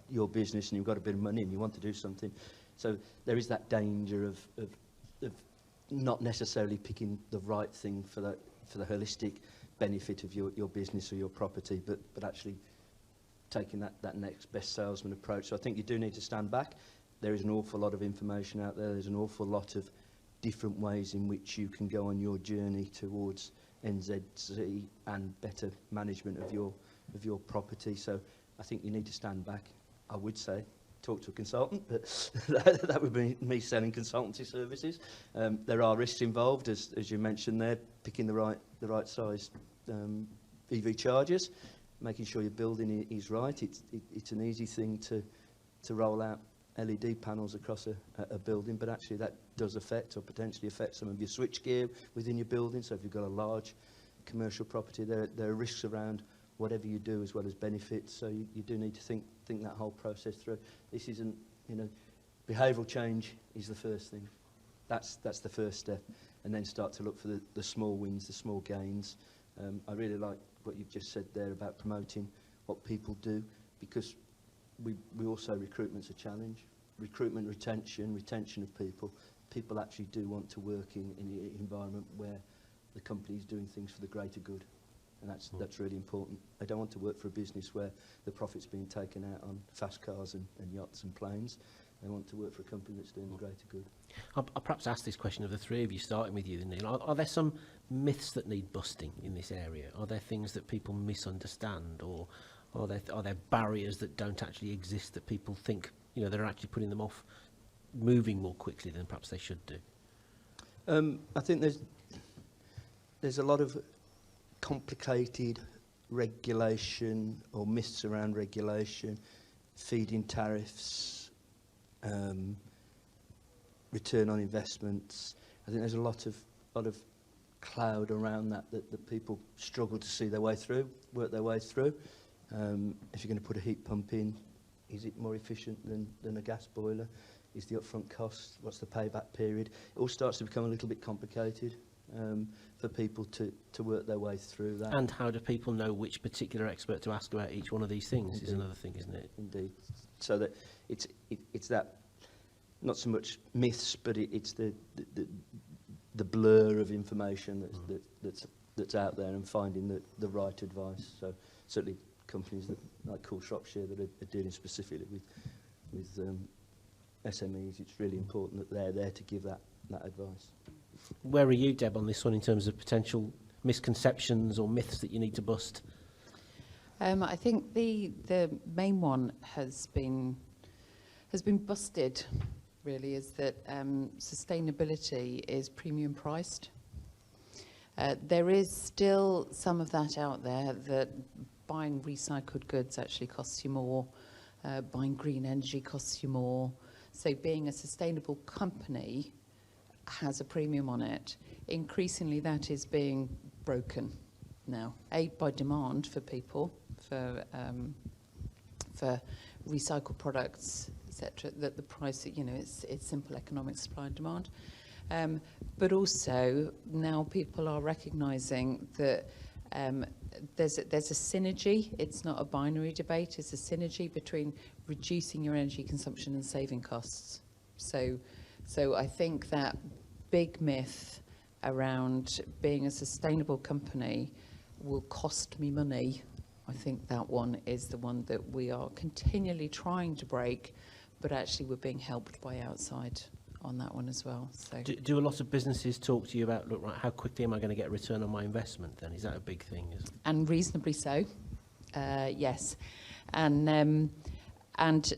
S6: your business and you've got a bit of money and you want to do something. So there is that danger of not necessarily picking the right thing for the holistic benefit of your business or your property, but actually taking that next best salesman approach. So I think you do need to stand back. There is an awful lot of information out there. There's an awful lot of different ways in which you can go on your journey towards NZC and better management of your property. So I think you need to stand back. I would say talk to a consultant, but that would be me selling consultancy services. There are risks involved, as you mentioned there, picking the right size EV chargers, making sure your building is right. It's an easy thing to roll out LED panels across a building, but actually that does affect or potentially affect some of your switchgear within your building. So if you've got a large commercial property, there are risks around whatever you do as well as benefits. So you do need to think that whole process through. This isn't, behavioural change is the first thing. That's the first step, and then start to look for the small wins, the small gains. I really like what you've just said there about promoting what people do, because we also, recruitment's a challenge. Recruitment, retention of people. People actually do want to work in an environment where the company is doing things for the greater good, and that's really important. They don't want to work for a business where the profit's being taken out on fast cars and yachts and planes. They want to work for a company that's doing the greater good.
S2: I'll perhaps ask this question of the three of you, starting with you, Neil. Are there some myths that need busting in this area? Are there things that people misunderstand, or are there barriers that don't actually exist that people think they're actually putting them off moving more quickly than perhaps they should do?
S6: I think there's a lot of complicated regulation or myths around regulation, feed-in tariffs, return on investments. I think there's a lot of cloud around that people struggle to see their way through, work their way through. If you're going to put a heat pump in, is it more efficient than a gas boiler? Is the upfront cost? What's the payback period? It all starts to become a little bit complicated for people to work their way through that.
S2: And how do people know which particular expert to ask about each one of these things?
S6: Indeed.
S2: Is another thing, isn't it?
S6: Indeed. So that it's that, not so much myths, but it's the blur of information that's out there, and finding the right advice. So certainly companies like Cool Shropshire that are dealing specifically with SMEs, it's really important that they're there to give that advice.
S2: Where are you, Deb, on this one in terms of potential misconceptions or myths that you need to bust?
S7: I think the main one has been busted, really, is that sustainability is premium priced. There is still some of that out there, that buying recycled goods actually costs you more, buying green energy costs you more. So being a sustainable company has a premium on it. Increasingly that is being broken now. By demand for people, for recycled products, etc. That the price, it's simple economic supply and demand. But also now people are recognising that there's a synergy. It's not a binary debate. It's a synergy between reducing your energy consumption and saving costs. So I think that big myth around being a sustainable company will cost me money. I think that one is the one that we are continually trying to break, but actually we're being helped by outside on that one as well. So
S2: Do a lot of businesses talk to you about, look, right, how quickly am I going to get a return on my investment then? Is that a big thing?
S7: And reasonably so, yes. And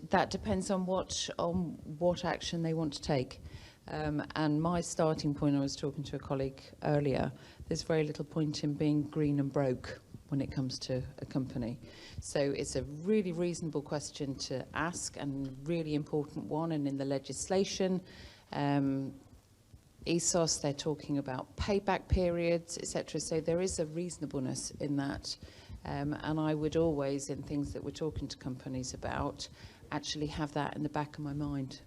S7: that depends on what action they want to take. And my starting point, I was talking to a colleague earlier, there's very little point in being green and broke when it comes to a company. So it's a really reasonable question to ask and really important one. And in the legislation, ESOS, they're talking about payback periods, etc. So there is a reasonableness in that. And I would always, in things that we're talking to companies about, actually have that in the back of my mind.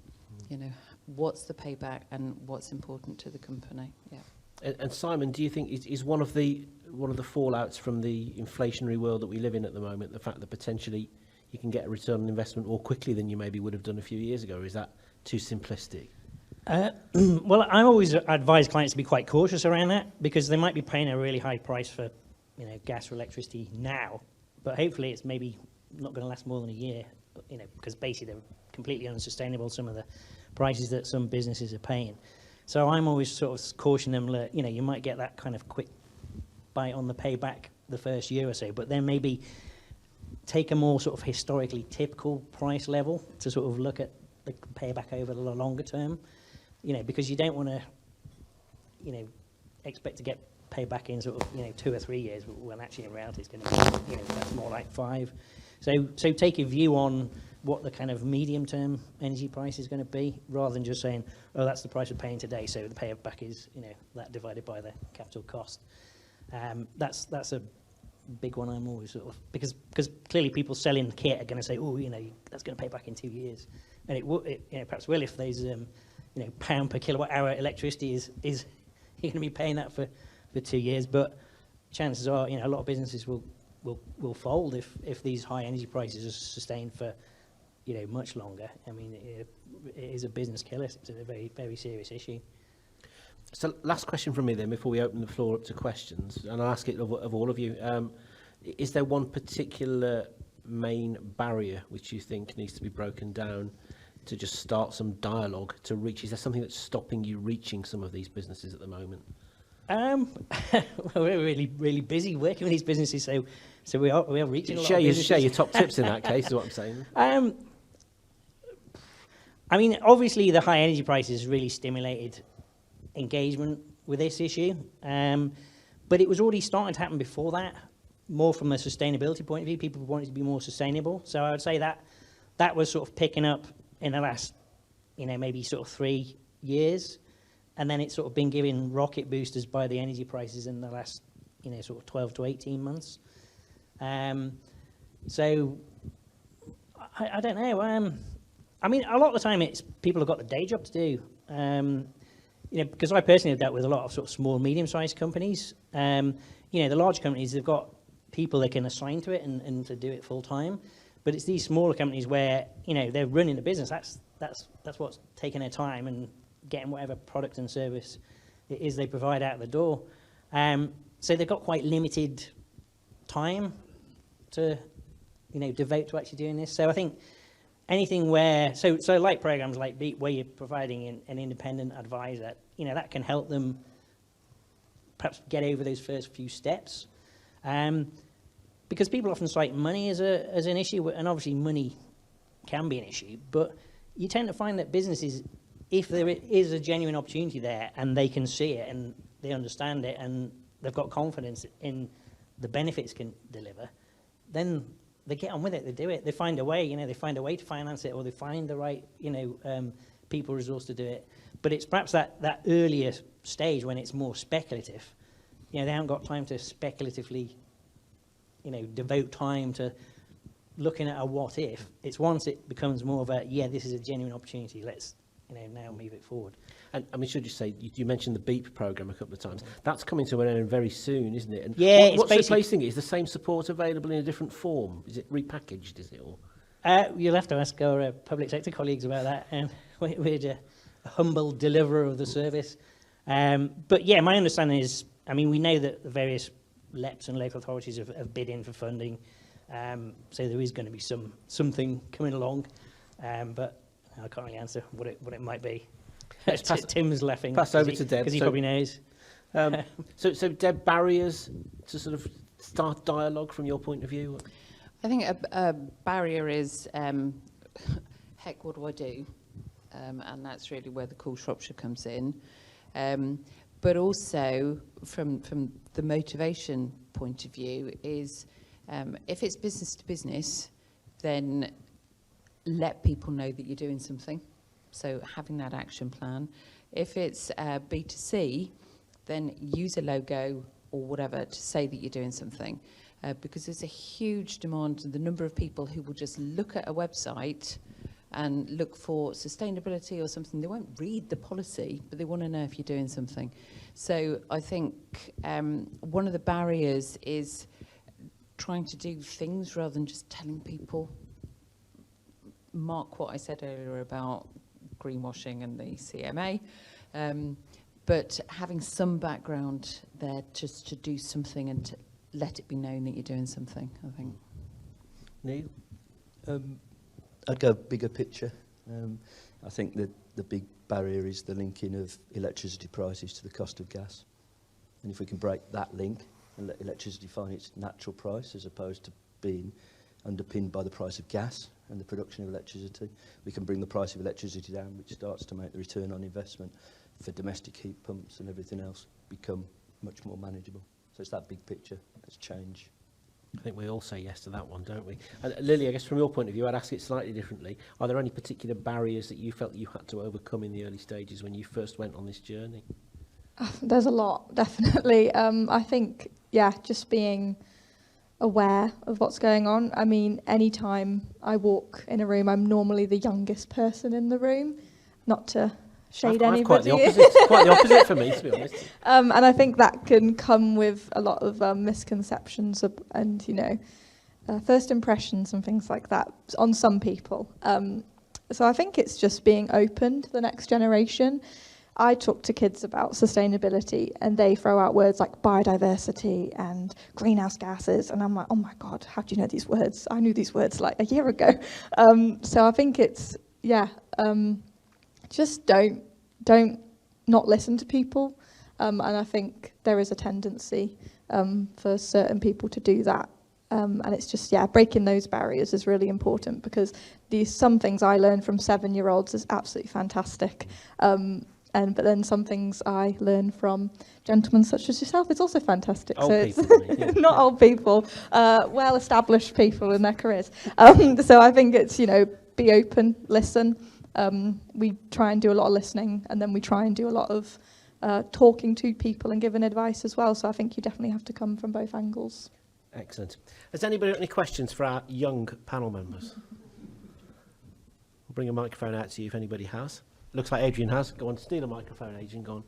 S7: What's the payback and what's important to the company? Yeah.
S2: And Simon, do you think is one of the fallouts from the inflationary world that we live in at the moment, the fact that potentially you can get a return on investment more quickly than you maybe would have done a few years ago? Or is that too simplistic?
S8: Well, I always advise clients to be quite cautious around that, because they might be paying a really high price for gas or electricity now, but hopefully it's maybe not going to last more than a year, because basically they're completely unsustainable, some of the prices that some businesses are paying. So I'm always sort of cautioning them, you might get that kind of quick bite on the payback the first year or so, but then maybe take a more sort of historically typical price level to sort of look at the payback over the longer term, because you don't want to, expect to get payback in sort of, 2 or 3 years, when actually in reality it's going to be, that's more like 5. So take a view on what the kind of medium-term energy price is going to be, rather than just saying, oh, that's the price we're paying today, so the payback is, that divided by the capital cost. That's a big one. I'm always sort of, because clearly people selling the kit are going to say, oh, that's going to pay back in 2 years, and it perhaps will if there's, pound per kilowatt hour electricity is you're going to be paying that for 2 years, but chances are, a lot of businesses will fold if these high energy prices are sustained for much longer. I mean, it is a business killer. It's a very, very serious issue.
S2: So last question from me then, before we open the floor up to questions, and I'll ask it of all of you. Is there one particular main barrier which you think needs to be broken down to just start some dialogue to reach? Is there something that's stopping you reaching some of these businesses at the moment?
S8: We're really, really busy working with these businesses, so we are reaching a lot of businesses.
S2: Share your top tips in that case, is what I'm saying.
S8: I mean, obviously the high energy prices really stimulated engagement with this issue, but it was already starting to happen before that, more from a sustainability point of view. People wanted to be more sustainable. So I would say that was sort of picking up in the last, maybe sort of 3 years. And then it's sort of been given rocket boosters by the energy prices in the last, sort of 12 to 18 months. So I don't know. I mean, a lot of the time it's people have got a day job to do. Because I personally have dealt with a lot of sort of small, medium-sized companies. The large companies, they've got people they can assign to it and to do it full time. But it's these smaller companies where, they're running the business. That's what's taking their time and getting whatever product and service it is they provide out the door. So they've got quite limited time to, devote to actually doing this. So I think anything where, so like programs like Beat, where you're providing an independent advisor, that can help them perhaps get over those first few steps. Because people often cite money as an issue, and obviously money can be an issue, but you tend to find that businesses, if there is a genuine opportunity there and they can see it and they understand it and they've got confidence in the benefits can deliver, then they get on with it, they do it, they find a way, they find a way to finance it, or they find the right, people resource to do it. But it's perhaps that earlier stage when it's more speculative you know, they haven't got time to speculatively, you know, devote time to looking at a what if. It's once it becomes more of a, yeah, this is a genuine opportunity, let's, you know, now move it forward.
S2: And I mean, should you say, you mentioned the BEEP programme a couple of times. That's coming to an end very soon, isn't it? And
S8: yeah,
S2: what's replacing it? Is the same support available in a different form? Is it repackaged, is it? Or?
S8: You'll have to ask our public sector colleagues about that. We're a humble deliverer of the service. But yeah, my understanding is, I mean, we know that the various LEPs and local authorities have bid in for funding. So there is going to be something coming along. But I can't really answer what it might be. Tim's laughing.
S2: Pass over to Deb.
S8: Because he probably knows.
S2: So Deb, barriers to sort of start dialogue from your point of view?
S7: I think a barrier is, heck, what do I do? And that's really where the Cool Shropshire comes in. But also, from the motivation point of view, is if it's business to business, then let people know that you're doing something. So having that action plan. If it's B2C, then use a logo or whatever to say that you're doing something. Because there's a huge demand, the number of people who will just look at a website and look for sustainability or something. They won't read the policy, but they want to know if you're doing something. So I think one of the barriers is trying to do things rather than just telling people. Mark what I said earlier about greenwashing and the CMA, but having some background there just to do something and to let it be known that you're doing something, I think.
S2: Neil?
S6: I'd go bigger picture. I think that the big barrier is the linking of electricity prices to the cost of gas. And if we can break that link and let electricity find its natural price as opposed to being underpinned by the price of gas and the production of electricity, we can bring the price of electricity down, which starts to make the return on investment for domestic heat pumps and everything else become much more manageable. So it's that big picture, it's change.
S2: I think we all say yes to that one, don't we? And Lily, I guess from your point of view, I'd ask it slightly differently. Are there any particular barriers that you felt you had to overcome in the early stages when you first went on this journey?
S5: There's a lot, definitely. I think, yeah, just being aware of what's going on. I mean, anytime I walk in a room, I'm normally the youngest person in the room, not to shade anybody.
S2: Quite the opposite for me, to be honest.
S5: And I think that can come with a lot of misconceptions and, you know, first impressions and things like that on some people. So I think it's just being open to the next generation. I talk to kids about sustainability and they throw out words like biodiversity and greenhouse gases. And I'm like, oh my God, how do you know these words? I knew these words like a year ago. So I think it's, just don't not listen to people. And I think there is a tendency for certain people to do that. And it's just, breaking those barriers is really important because some things I learned from 7-year-olds is absolutely fantastic. But then some things I learn from gentlemen such as yourself is also fantastic.
S2: Old
S5: so
S2: people,
S5: it's not old people, well-established people in their careers. So I think it's, be open, listen. We try and do a lot of listening, and then we try and do a lot of talking to people and giving advice as well. So I think you definitely have to come from both angles.
S2: Excellent. Has anybody got any questions for our young panel members? We'll bring a microphone out to you if anybody has. Looks like Adrian has. Go on, steal a microphone, Adrian, go on.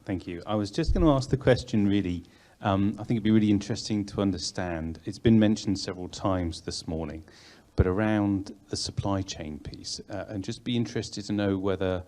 S9: Thank you. I was just going to ask the question, really. I think it'd be really interesting to understand. It's been mentioned several times this morning, but around the supply chain piece. And just be interested to know whether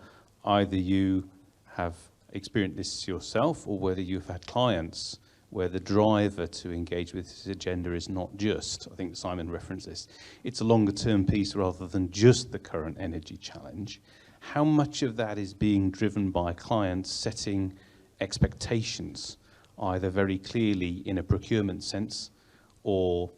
S9: either you have experienced this yourself or whether you've had clients where the driver to engage with this agenda is not just, I think Simon referenced this, it's a longer term piece rather than just the current energy challenge. How much of that is being driven by clients setting expectations, either very clearly in a procurement sense or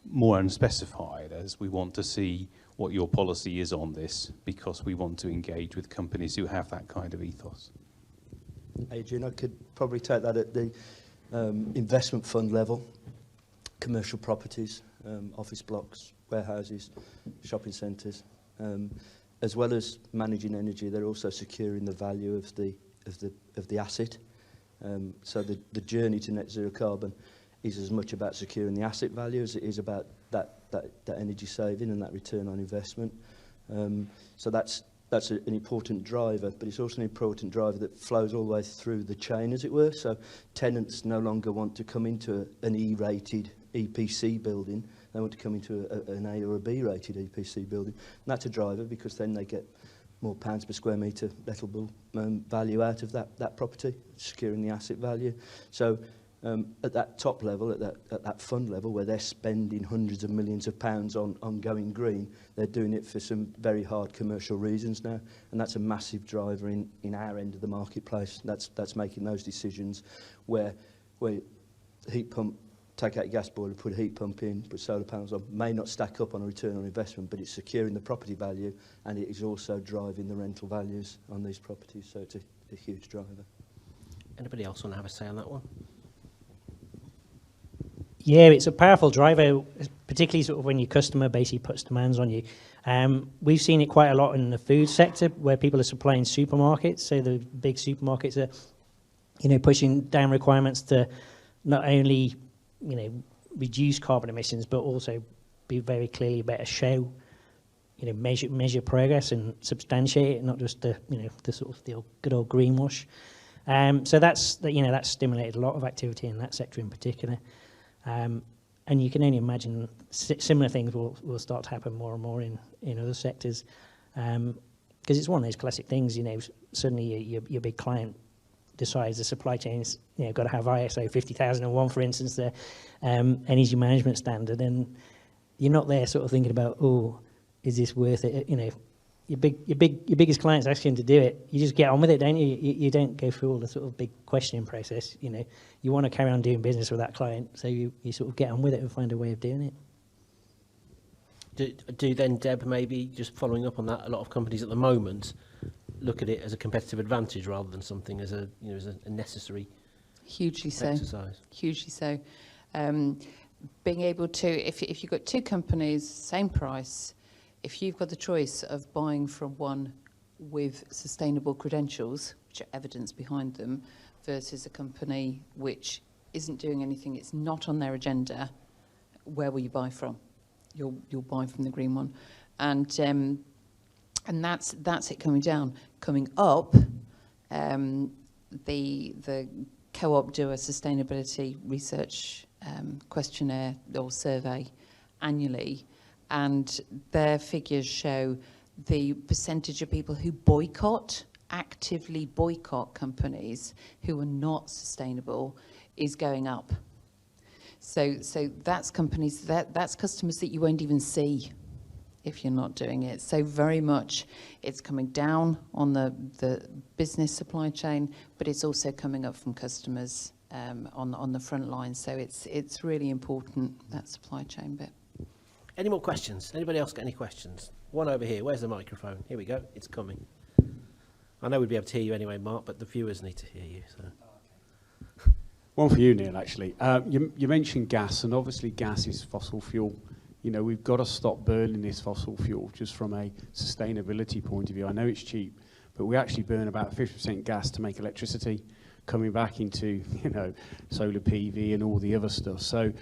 S9: more unspecified, as we want to see what your policy is on this because we want to engage with companies who have that kind of ethos?
S6: Adrian, I could probably take that at the investment fund level, commercial properties, office blocks, warehouses, shopping centres, as well as managing energy. They're also securing the value of the asset, So the journey to net zero carbon is as much about securing the asset value as it is about that energy saving and that return on investment. So that's an important driver, but it's also an important driver that flows all the way through the chain, as it were. So tenants no longer want to come into an E-rated EPC building. They want to come into an A or a B-rated EPC building. And that's a driver because then they get more pounds per square metre lettable value out of that property, securing the asset value. So at that top level, at that fund level, where they're spending hundreds of millions of pounds on going green, they're doing it for some very hard commercial reasons now, and that's a massive driver in our end of the marketplace. That's making those decisions where heat pump, take out your gas boiler, put a heat pump in, put solar panels on, may not stack up on a return on investment, but it's securing the property value, and it is also driving the rental values on these properties, so it's a huge driver.
S2: Anybody else want to have a say on that one?
S8: Yeah, it's a powerful driver, particularly sort of when your customer basically puts demands on you. We've seen it quite a lot in the food sector where people are supplying supermarkets. So the big supermarkets are, pushing down requirements to not only, reduce carbon emissions, but also be very clearly better show, measure progress and substantiate it, not just the sort of the good old greenwash. So that's stimulated a lot of activity in that sector in particular. And you can only imagine similar things will start to happen more and more in other sectors, because it's one of those classic things. Suddenly your big client decides the supply chain's got to have ISO 50001, for instance, the energy management standard, and you're not there sort of thinking about, is this worth it? Your biggest client's asking to do it. You just get on with it, don't you? You don't go through all the sort of big questioning process. You want to carry on doing business with that client, so you sort of get on with it and find a way of doing it.
S2: Do then, Deb, maybe just following up on that, a lot of companies at the moment look at it as a competitive advantage rather than something as a necessary
S7: Hugely so.
S2: exercise.
S7: Hugely so. Being able to, if you've got two companies, same price, if you've got the choice of buying from one with sustainable credentials, which are evidence behind them, versus a company which isn't doing anything, it's not on their agenda, where will you buy from? You'll buy from the green one. And that's it coming down. Coming up, the Co-op do a sustainability research questionnaire or survey annually, and their figures show the percentage of people who actively boycott companies who are not sustainable is going up. So that's companies, that's customers that you won't even see if you're not doing it. So very much it's coming down on the business supply chain, but it's also coming up from customers on the front line. So it's really important, that supply chain bit.
S2: Any more questions? Anybody else got any questions? One over here. Where's the microphone? Here we go. It's coming. I know we'd be able to hear you anyway, Mark, but the viewers need to hear you. So.
S10: One for you, Neil, actually. You mentioned gas, and obviously gas is fossil fuel. We've got to stop burning this fossil fuel just from a sustainability point of view. I know it's cheap, but we actually burn about 50% gas to make electricity, coming back into, solar PV and all the other stuff. So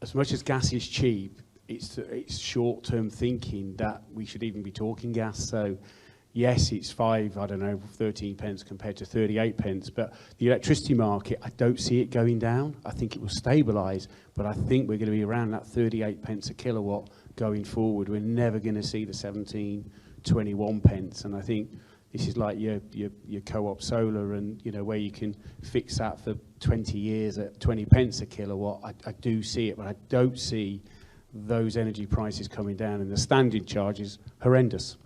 S10: as much as gas is cheap, it's short-term thinking that we should even be talking gas. So yes, it's 13 pence compared to 38 pence, but the electricity market, I don't see it going down. I think it will stabilise, but I think we're going to be around that 38 pence a kilowatt going forward. We're never going to see the 17, 21 pence, and I think this is like your Co-op solar, and where you can fix that for 20 years at 20 pence a kilowatt. I do see it, but I don't see those energy prices coming down, and the standing charge is horrendous.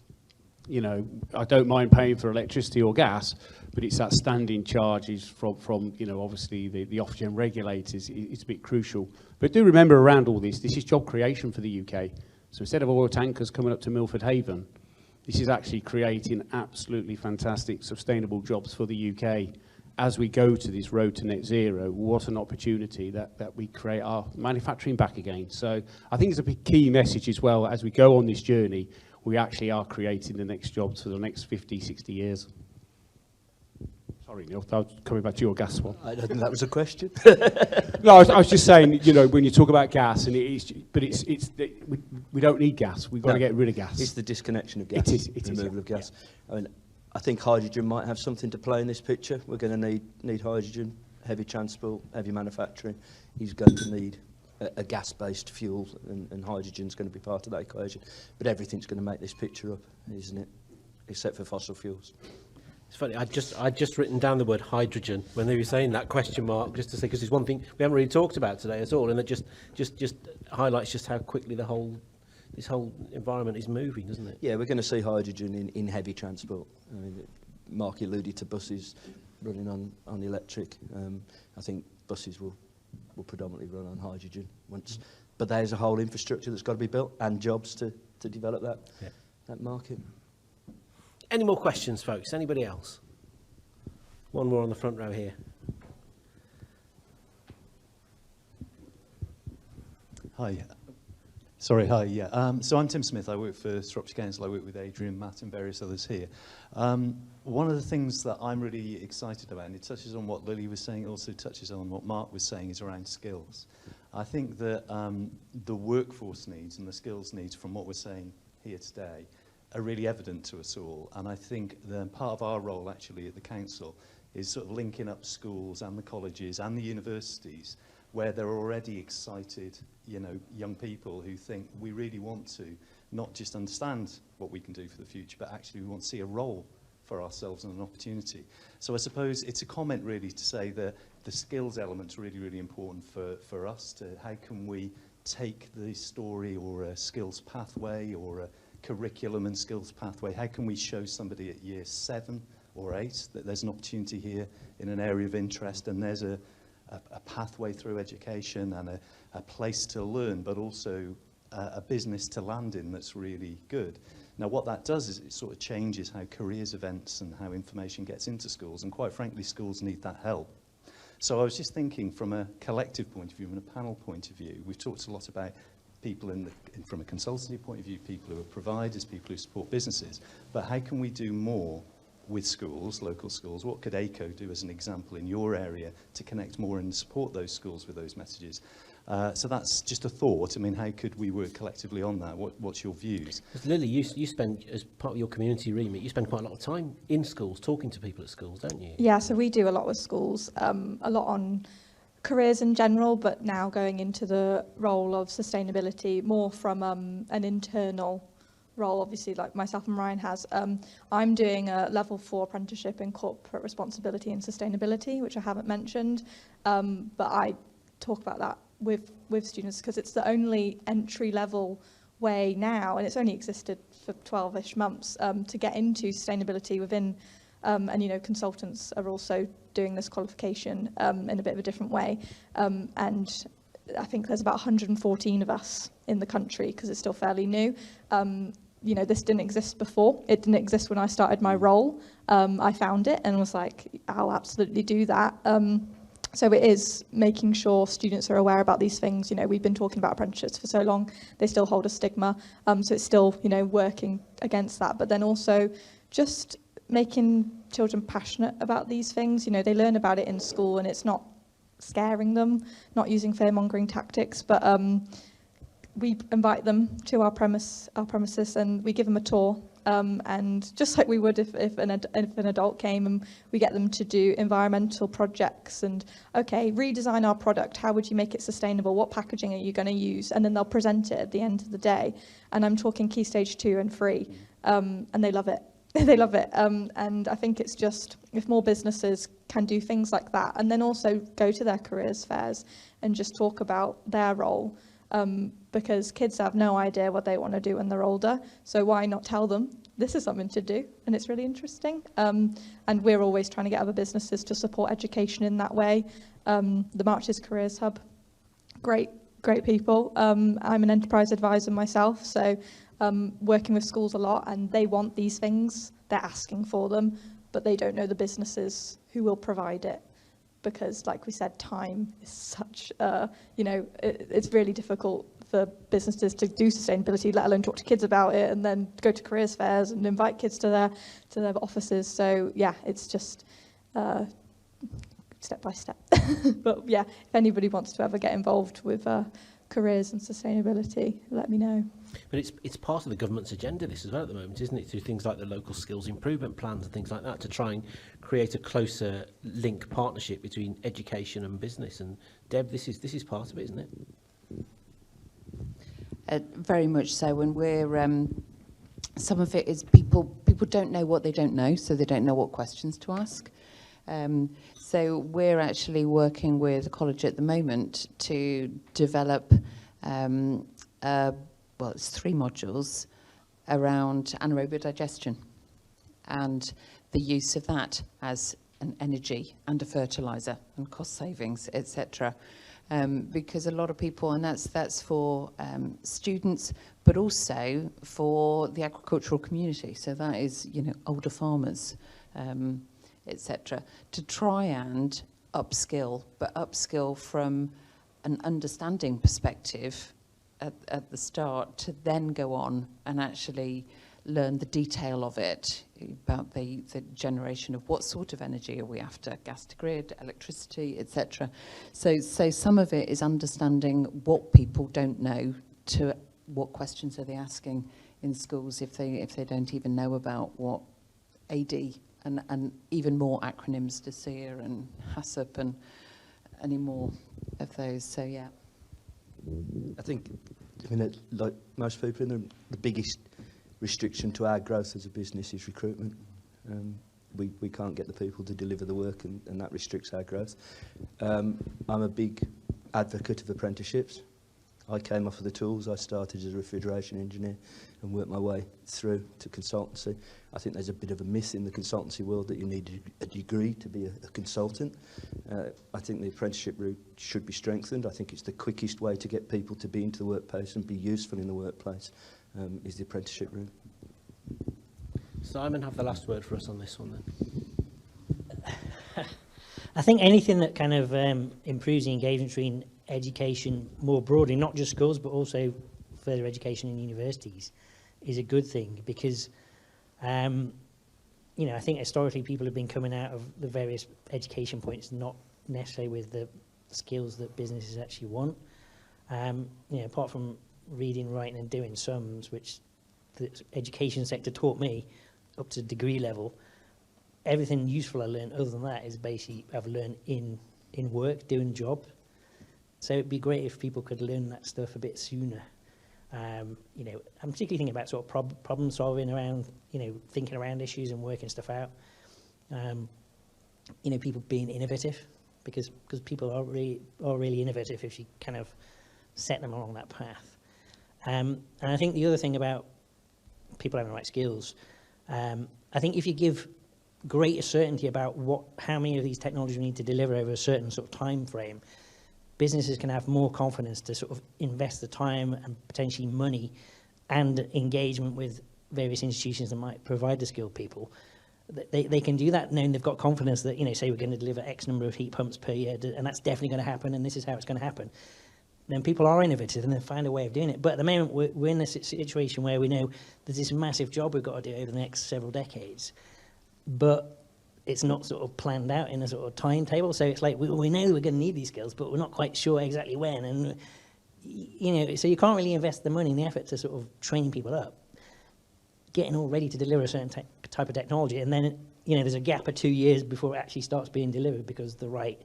S10: I don't mind paying for electricity or gas, but it's that standing charges from obviously the Ofgem regulators. It's a bit crucial. But do remember, around all this is job creation for the UK. So instead of oil tankers coming up to Milford Haven, this is actually creating absolutely fantastic sustainable jobs for the UK. As we go to this road to net zero, what an opportunity that we create our manufacturing back again. So I think it's a big key message as well, as we go on this journey, we actually are creating the next jobs for the next 50, 60 years. Sorry, Neil, I was coming back to your gas one.
S6: I don't think that was a question.
S10: No, I was just saying, you know, when you talk about gas, and we don't need gas. We've got to get rid of gas.
S6: It's the disconnection of gas.
S10: It is
S6: removal of gas. I mean, I think hydrogen might have something to play in this picture. We're going to need hydrogen, heavy transport, heavy manufacturing. He's going to need a gas-based fuel, and hydrogen's going to be part of that equation. But everything's going to make this picture up, isn't it? Except for fossil fuels.
S2: It's funny, I'd just written down the word hydrogen when they were saying that question mark, just to say, because it's one thing we haven't really talked about today at all, and it just highlights just how quickly this whole environment is moving, doesn't it?
S6: Yeah, we're going to see hydrogen in heavy transport. I mean, Mark alluded to buses running on electric. I think buses will predominantly run on hydrogen once, but there's a whole infrastructure that's got to be built and jobs to develop that market.
S2: Any more questions, folks? Anybody else? One more on the front row here.
S11: Hi. Sorry, hi, yeah. So I'm Tim Smith. I work for Shropshire Council. I work with Adrian, Matt and various others here. One of the things that I'm really excited about, and it touches on what Lily was saying, also touches on what Mark was saying, is around skills. I think that the workforce needs and the skills needs from what we're saying here today are really evident to us all, and I think that part of our role actually at the council is sort of linking up schools and the colleges and the universities where there are already excited, you know, young people who think we really want to not just understand what we can do for the future, but actually we want to see a role for ourselves and an opportunity. So I suppose it's a comment really to say that the skills element's really, really important for us to how can we take the story or a skills pathway or a curriculum and skills pathway, how can we show somebody at year 7 or 8 that there's an opportunity here in an area of interest and there's a pathway through education and a place to learn, but also a business to land in that's really good. Now what that does is it sort of changes how careers events and how information gets into schools, and quite frankly schools need that help. So I was just thinking from a collective point of view and a panel point of view, we've talked a lot about people from a consultancy point of view, people who are providers, people who support businesses, but how can we do more with schools, local schools? What could ACO do as an example in your area to connect more and support those schools with those messages? So that's just a thought. I mean, how could we work collectively on that? What's your views?
S2: Lily, you spend, as part of your community remit, you spend quite a lot of time in schools, talking to people at schools, don't you?
S5: Yeah, so we do a lot with schools, a lot on careers in general, but now going into the role of sustainability more from an internal role, obviously, like myself and Ryan has. I'm doing a level 4 apprenticeship in corporate responsibility and sustainability, which I haven't mentioned, but I talk about that with students because it's the only entry level way now, and it's only existed for 12-ish months, to get into sustainability within, and you know, consultants are also doing this qualification in a bit of a different way, and I think there's about 114 of us in the country because it's still fairly new. You know, this didn't exist before. It didn't exist when I started my role. I found it and was like, I'll absolutely do that. So it is making sure students are aware about these things. You know, we've been talking about apprenticeships for so long, they still hold a stigma. So it's still, you know, working against that. But then also just making children passionate about these things. You know, they learn about it in school and it's not scaring them, not using fear-mongering tactics, but we invite them to our premises and we give them a tour. And just like we would if an adult came, and we get them to do environmental projects and, okay, redesign our product. How would you make it sustainable? What packaging are you going to use? And then they'll present it at the end of the day. And I'm talking Key Stage 2 and 3. And they love it. They love it. And I think it's just, if more businesses can do things like that, and then also go to their careers fairs and just talk about their role, because kids have no idea what they want to do when they're older. So why not tell them this is something to do, and it's really interesting. And we're always trying to get other businesses to support education in that way. The Marches Careers Hub, great people. I'm an enterprise advisor myself, so working with schools a lot, and they want these things. They're asking for them, but they don't know the businesses who will provide it. Because, like we said, time is such, you know, it's really difficult for businesses to do sustainability, let alone talk to kids about it, and then go to careers fairs and invite kids to their offices. So, yeah, it's just step by step. But yeah, if anybody wants to ever get involved with careers and sustainability, let me know.
S2: But it's part of the government's agenda, this as well, at the moment, isn't it? Through things like the local skills improvement plans and things like that, to try and create a closer link partnership between education and business. And Deb, this is part of it, isn't it?
S7: Very much so. And we're some of it is people don't know what they don't know, so they don't know what questions to ask. So we're actually working with the college at the moment to develop, it's 3 modules around anaerobic digestion and the use of that as an energy and a fertiliser and cost savings, etc. Because a lot of people, and that's for students, but also for the agricultural community. So that is, older farmers, etc. To try and upskill, but upskill from an understanding perspective at the start, to then go on and actually learn the detail of it, about the generation of what sort of energy are we after, gas to grid, electricity, etc. So some of it is understanding what people don't know, to what questions are they asking in schools if they don't even know about what AD and even more acronyms, DSEER and HACCP and any more of those. So yeah.
S6: I think, like most people, the biggest restriction to our growth as a business is recruitment. We can't get the people to deliver the work, and that restricts our growth. I'm a big advocate of apprenticeships. I came off of the tools. I started as a refrigeration engineer and worked my way through to consultancy. I think there's a bit of a myth in the consultancy world that you need a degree to be a consultant. I think the apprenticeship route should be strengthened. I think it's the quickest way to get people to be into the workplace and be useful in the workplace, is the apprenticeship route.
S2: Simon, have the last word for us on this one then.
S8: I think anything that kind of improves the engagement between education more broadly, not just schools, but also further education in universities, is a good thing, because I think historically people have been coming out of the various education points not necessarily with the skills that businesses actually want. Apart from reading, writing and doing sums, which the education sector taught me up to degree level, everything useful I learned other than that is basically I've learned in work, doing job. So it'd be great if people could learn that stuff a bit sooner. I'm particularly thinking about sort of problem solving around, thinking around issues and working stuff out. People being innovative, because people are really innovative if you kind of set them along that path. And I think the other thing about people having the right skills, I think if you give greater certainty about how many of these technologies we need to deliver over a certain sort of time frame, businesses can have more confidence to sort of invest the time and potentially money and engagement with various institutions that might provide the skilled people. They can do that knowing they've got confidence that, say we're going to deliver X number of heat pumps per year, and that's definitely going to happen, and this is how it's going to happen. Then people are innovative and they find a way of doing it. But at the moment, we're in a situation where we know there's this massive job we've got to do over the next several decades, but it's not sort of planned out in a sort of timetable. So it's like we know we're going to need these skills, but we're not quite sure exactly when. And so you can't really invest the money and the effort to sort of training people up, getting all ready to deliver a certain type of technology, and then there's a gap of 2 years before it actually starts being delivered because the right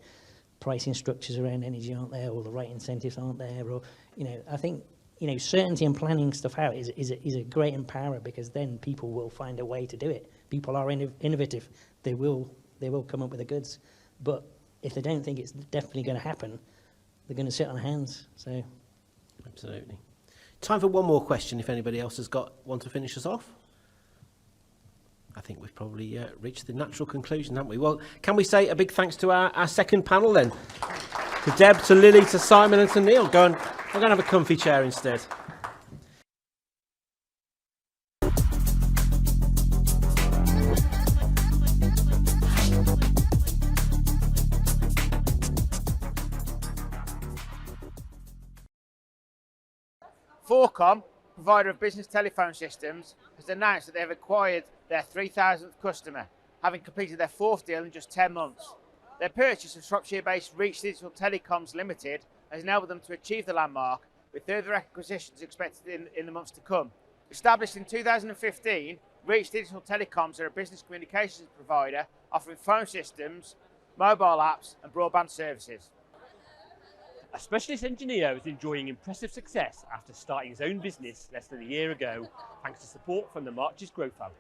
S8: pricing structures around energy aren't there, or the right incentives aren't there, or I think certainty and planning stuff out is a great empowerer, because then people will find a way to do it. People are innovative. They will come up with the goods, but if they don't think it's definitely going to happen, they're going to sit on their hands. So,
S2: absolutely. Time for one more question. If anybody else has got one to finish us off, I think we've probably reached the natural conclusion, haven't we? Well, can we say a big thanks to our second panel then? To Deb, to Lily, to Simon, and to Neil. I'm going to have a comfy chair instead.
S12: Forcom, provider of business telephone systems, has announced that they have acquired their 3,000th customer. having completed their 4th deal in just 10 months. Their purchase of Shropshire-based Reach Digital Telecoms Limited has enabled them to achieve the landmark, with further acquisitions expected in the months to come. Established in 2015, Reach Digital Telecoms are a business communications provider offering phone systems, mobile apps and broadband services.
S13: A specialist engineer is enjoying impressive success after starting his own business less than a year ago, thanks to support from the Marches Growth Hub.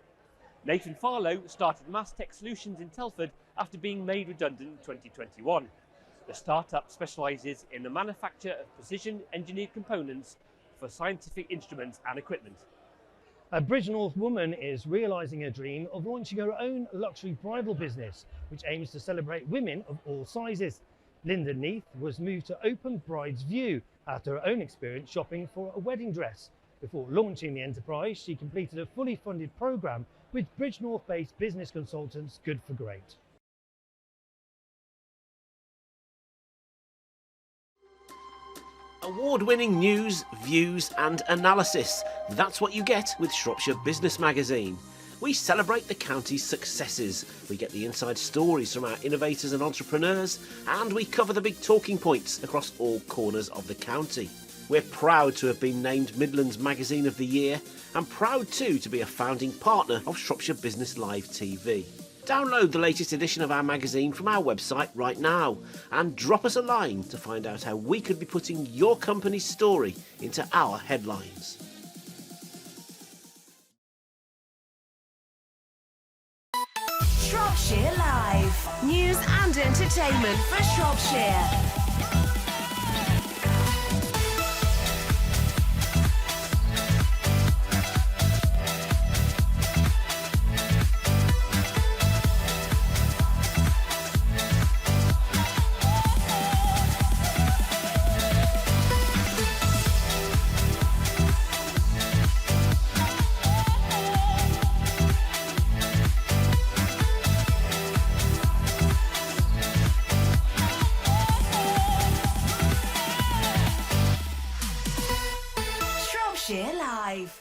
S13: Nathan Farlow started Mass Tech Solutions in Telford after being made redundant in 2021. The startup specialises in the manufacture of precision-engineered components for scientific instruments and equipment.
S14: A Bridgnorth woman is realising her dream of launching her own luxury bridal business, which aims to celebrate women of all sizes. Linda Neath was moved to open Bride's View after her own experience shopping for a wedding dress. Before launching the enterprise, she completed a fully funded programme with Bridgnorth-based business consultants Good for Great.
S15: Award-winning news, views and analysis. That's what you get with Shropshire Business Magazine. We celebrate the county's successes. We get the inside stories from our innovators and entrepreneurs, and we cover the big talking points across all corners of the county. We're proud to have been named Midlands Magazine of the Year, and proud too to be a founding partner of Shropshire Business Live TV. Download the latest edition of our magazine from our website right now and drop us a line to find out how we could be putting your company's story into our headlines.
S16: Shropshire Live. News and entertainment for Shropshire. Shropshire Live.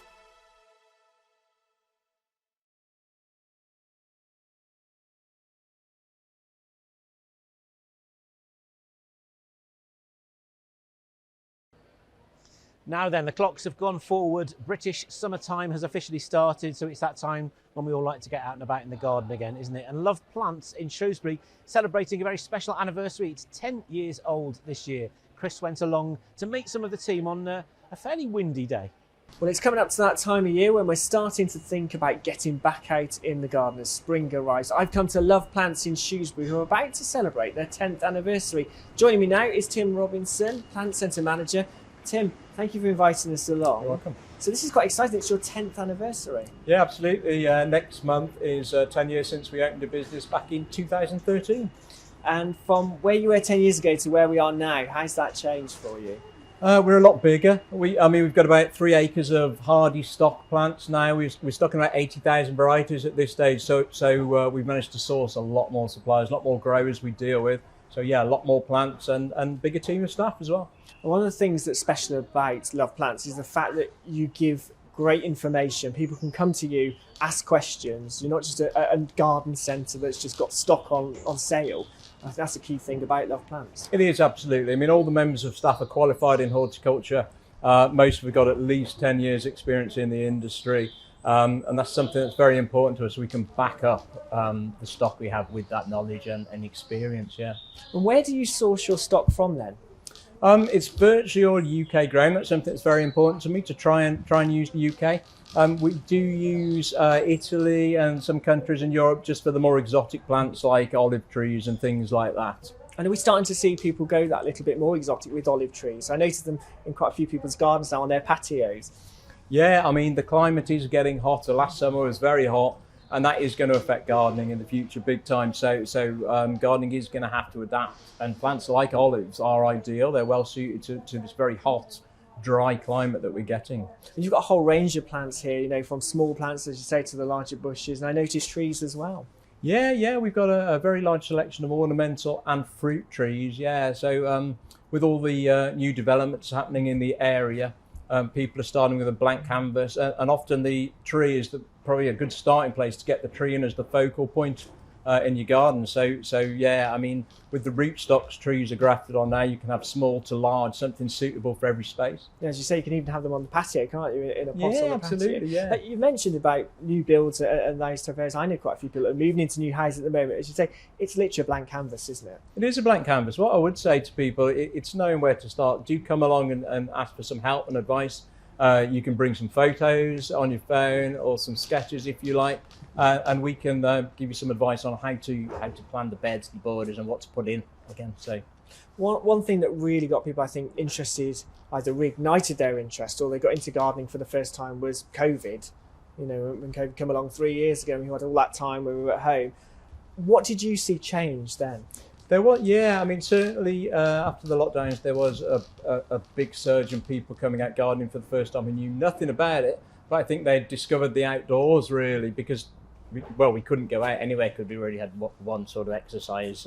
S2: Now then, the clocks have gone forward. British summertime has officially started, so it's that time when we all like to get out and about in the garden again, isn't it? And Love Plants in Shrewsbury celebrating a very special anniversary. It's 10 years old this year. Chris went along to meet some of the team on a fairly windy day.
S1: Well, it's coming up to that time of year when we're starting to think about getting back out in the garden as spring arrives. I've come to Love Plants in Shrewsbury, who are about to celebrate their 10th anniversary. Joining me now is Tim Robinson, Plant Centre Manager. Tim, thank you for inviting us along.
S17: You're welcome.
S1: So this is quite exciting. It's your 10th anniversary.
S17: Yeah, absolutely. Next month is 10 years since we opened the business back in 2013.
S1: And from where you were 10 years ago to where we are now, how's that changed for you?
S17: We're a lot bigger. We've got about 3 acres of hardy stock plants now. We're stocking about 80,000 varieties at this stage. So we've managed to source a lot more suppliers, a lot more growers we deal with. So yeah, a lot more plants and bigger team of staff as well.
S1: One of the things that's special about Love Plants is the fact that you give great information. People can come to you, ask questions. You're not just a garden centre that's just got stock on sale. I think that's a key thing about Love Plants.
S17: It is, absolutely. I mean, all the members of staff are qualified in horticulture. Most have got at least 10 years experience in the industry. And that's something that's very important to us. We can back up the stock we have with that knowledge and experience, yeah.
S1: And where do you source your stock from then?
S17: It's virtually all UK grown. That's something that's very important to me, to try and use the UK. We do use Italy and some countries in Europe just for the more exotic plants like olive trees and things like that.
S1: And are we starting to see people go that little bit more exotic with olive trees? I noticed them in quite a few people's gardens now on their patios.
S17: Yeah, I mean, the climate is getting hotter. Last summer was very hot, and that is going to affect gardening in the future big time. So gardening is going to have to adapt. And plants like olives are ideal. They're well suited to this very hot, dry climate that we're getting.
S1: And you've got a whole range of plants here, you know, from small plants, as you say, to the larger bushes. And I noticed trees as well.
S17: Yeah, we've got a very large selection of ornamental and fruit trees. Yeah, so with all the new developments happening in the area, People are starting with a blank canvas, and often the tree is probably a good starting place to get the tree in as the focal point in your garden. So yeah, I mean, with the rootstocks trees are grafted on now, you can have small to large, something suitable for every space.
S1: Yeah, as you say, you can even have them on the patio, can't you, in a pot on the
S17: absolutely,
S1: patio?
S17: yeah.
S1: You mentioned about new builds and those type of areas. I know quite a few people that are moving into new houses at the moment. As you say, it's literally a blank canvas, isn't it?
S17: It is a blank canvas. What I would say to people, it's knowing where to start. Do come along and ask for some help and advice. You can bring some photos on your phone or some sketches if you like, and we can give you some advice on how to plan the beds, the borders, and what to put in again. So,
S1: one thing that really got people, I think, interested, either reignited their interest or they got into gardening for the first time, was COVID. You know, when COVID came along 3 years ago, and we had all that time where we were at home. What did you see change then?
S17: There was, yeah, I mean, certainly after the lockdowns, there was a big surge in people coming out gardening for the first time who knew nothing about it. But I think they'd discovered the outdoors, really, because, we couldn't go out anyway because we already had one sort of exercise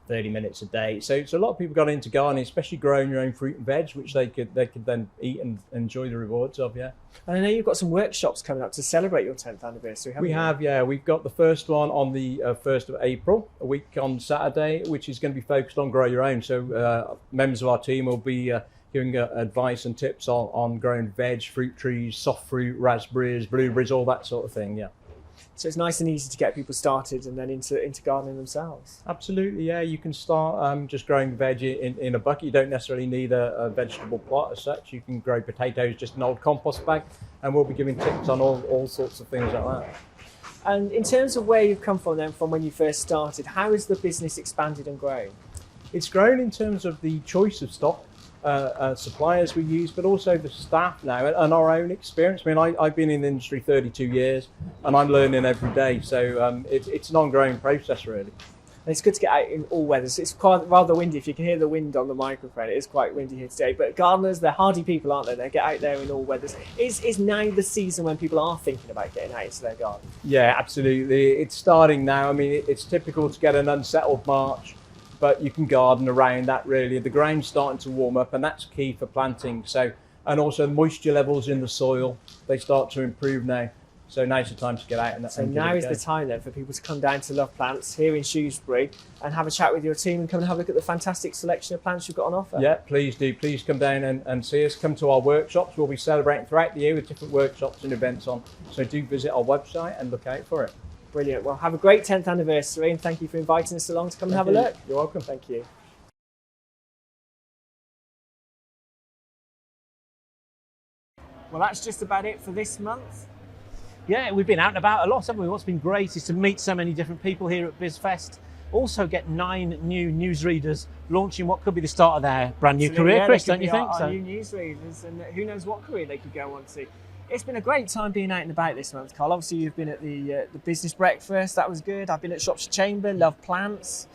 S17: 30 minutes a day. So a lot of people got into gardening, especially growing your own fruit and veg, which they could then eat and enjoy the rewards of, yeah.
S1: And I know you've got some workshops coming up to celebrate your 10th anniversary, haven't you?
S17: We have, yeah. We've got the first one on the 1st of April, a week on Saturday, which is going to be focused on grow your own. So members of our team will be giving advice and tips on growing veg, fruit trees, soft fruit, raspberries, blueberries, all that sort of thing, yeah.
S1: So it's nice and easy to get people started and then into gardening themselves.
S17: Absolutely, yeah. You can start just growing veg in a bucket. You don't necessarily need a vegetable plot as such. You can grow potatoes just in an old compost bag, and we'll be giving tips on all sorts of things like that.
S1: And in terms of where you've come from then, from when you first started, how has the business expanded and grown?
S17: It's grown in terms of the choice of stock, suppliers we use, but also the staff now and our own experience. I mean, I've been in the industry 32 years and I'm learning every day. So it's an ongoing process, really.
S1: And it's good to get out in all weathers. It's quite rather windy. If you can hear the wind on the microphone, it is quite windy here today. But gardeners, they're hardy people, aren't they? They get out there in all weathers. Is now the season when people are thinking about getting out into their garden?
S17: Yeah, absolutely. It's starting now. I mean, it's typical to get an unsettled March, but you can garden around that, really. The ground's starting to warm up, and that's key for planting. So, and also moisture levels in the soil, they start to improve now. So now's the time to get out.
S1: So now is the time then for people to come down to Love Plants here in Shrewsbury and have a chat with your team and come and have a look at the fantastic selection of plants you've got on offer.
S17: Yeah, please do. Please come down and see us. Come to our workshops. We'll be celebrating throughout the year with different workshops and events on. So do visit our website and look out for it.
S1: Brilliant. Well, have a great 10th anniversary and thank you for inviting us along to come and have a look.
S17: You're welcome.
S1: Thank you. Well, that's just about it for this month.
S2: Yeah, we've been out and about a lot, haven't we? What's been great is to meet so many different people here at BizFest. Also get 9 new newsreaders launching what could be the start of their brand new career, Chris, don't you think?
S1: Our new newsreaders, and who knows what career they could go on to. It's been a great time being out and about this month, Carl. Obviously, you've been at the business breakfast. That was good. I've been at Shropshire Chamber, Love Plants.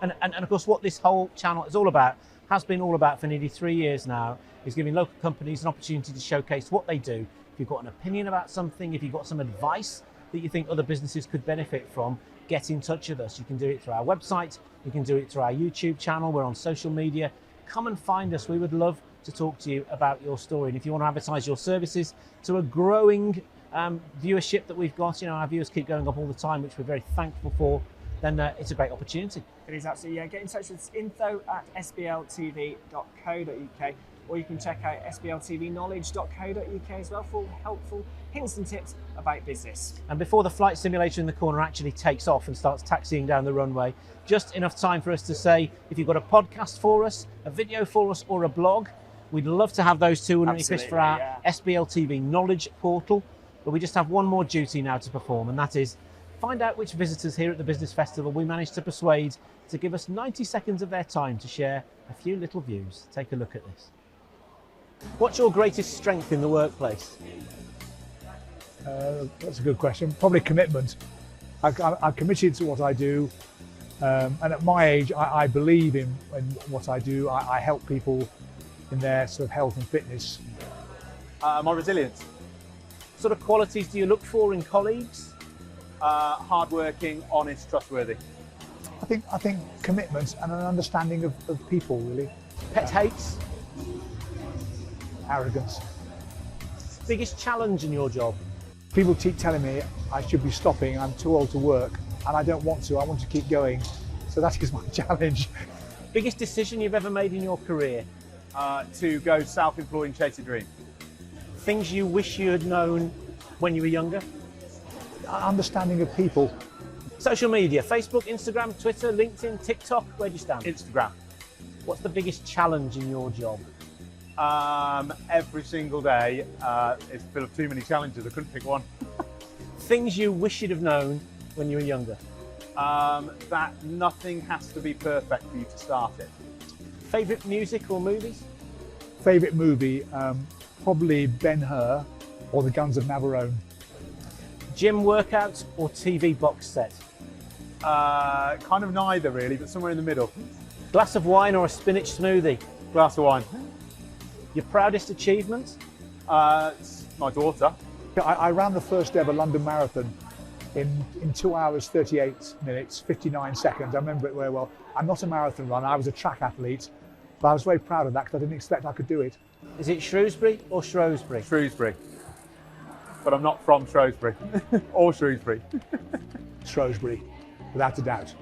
S2: And of course, what this whole channel is all about, has been all about for nearly 3 years now, is giving local companies an opportunity to showcase what they do. If you've got an opinion about something, if you've got some advice that you think other businesses could benefit from, get in touch with us. You can do it through our website, you can do it through our YouTube channel, we're on social media. Come and find us. We would love to talk to you about your story. And if you want to advertise your services to a growing viewership that we've got, you know, our viewers keep going up all the time, which we're very thankful for, then it's a great opportunity.
S1: It is absolutely, yeah. Get in touch with us, info@sbltv.co.uk, or you can check out sbltvknowledge.co.uk as well for helpful hints and tips about business.
S2: And before the flight simulator in the corner actually takes off and starts taxiing down the runway, just enough time for us to say, if you've got a podcast for us, a video for us, or a blog, we'd love to have those too, wouldn't we, Chris, for our SBLTV Knowledge portal. But we just have one more duty now to perform, and that is find out which visitors here at the Business Festival we managed to persuade to give us 90 seconds of their time to share a few little views. Take a look at this. What's your greatest strength in the workplace?
S3: That's a good question. Probably commitment. I'm committed to what I do, and at my age, I believe in what I do. I help people in their sort of health and fitness.
S18: My resilience.
S2: What sort of qualities do you look for in colleagues?
S18: Hardworking, honest, trustworthy.
S3: I think commitment and an understanding of people, really.
S2: Pet hates?
S3: Arrogance.
S2: Biggest challenge in your job?
S3: People keep telling me I should be stopping, I'm too old to work, and I don't want to, I want to keep going. So that is my challenge.
S2: Biggest decision you've ever made in your career?
S18: To go self-employed and chase a dream.
S2: Things you wish you had known when you were younger?
S3: Understanding of people.
S2: Social media, Facebook, Instagram, Twitter, LinkedIn, TikTok, where do you stand?
S18: Instagram.
S2: What's the biggest challenge in your job?
S18: Every single day is full of too many challenges. I couldn't pick one.
S2: Things you wish you'd have known when you were younger?
S18: That nothing has to be perfect for you to start it.
S2: Favourite music or movies?
S3: Favourite movie, probably Ben-Hur or The Guns of Navarone.
S2: Gym workout or TV box set?
S18: Kind of neither really, but somewhere in the middle.
S2: Glass of wine or a spinach smoothie?
S18: Glass of wine.
S2: Your proudest achievement?
S18: It's my daughter.
S3: I ran the first ever London Marathon in 2 hours, 38 minutes, 59 seconds. I remember it very well. I'm not a marathon runner, I was a track athlete, but I was very proud of that because I didn't expect I could do it.
S2: Is it Shrewsbury or Shrewsbury?
S18: Shrewsbury. But I'm not from Shrewsbury or Shrewsbury.
S3: Shrewsbury, without a doubt.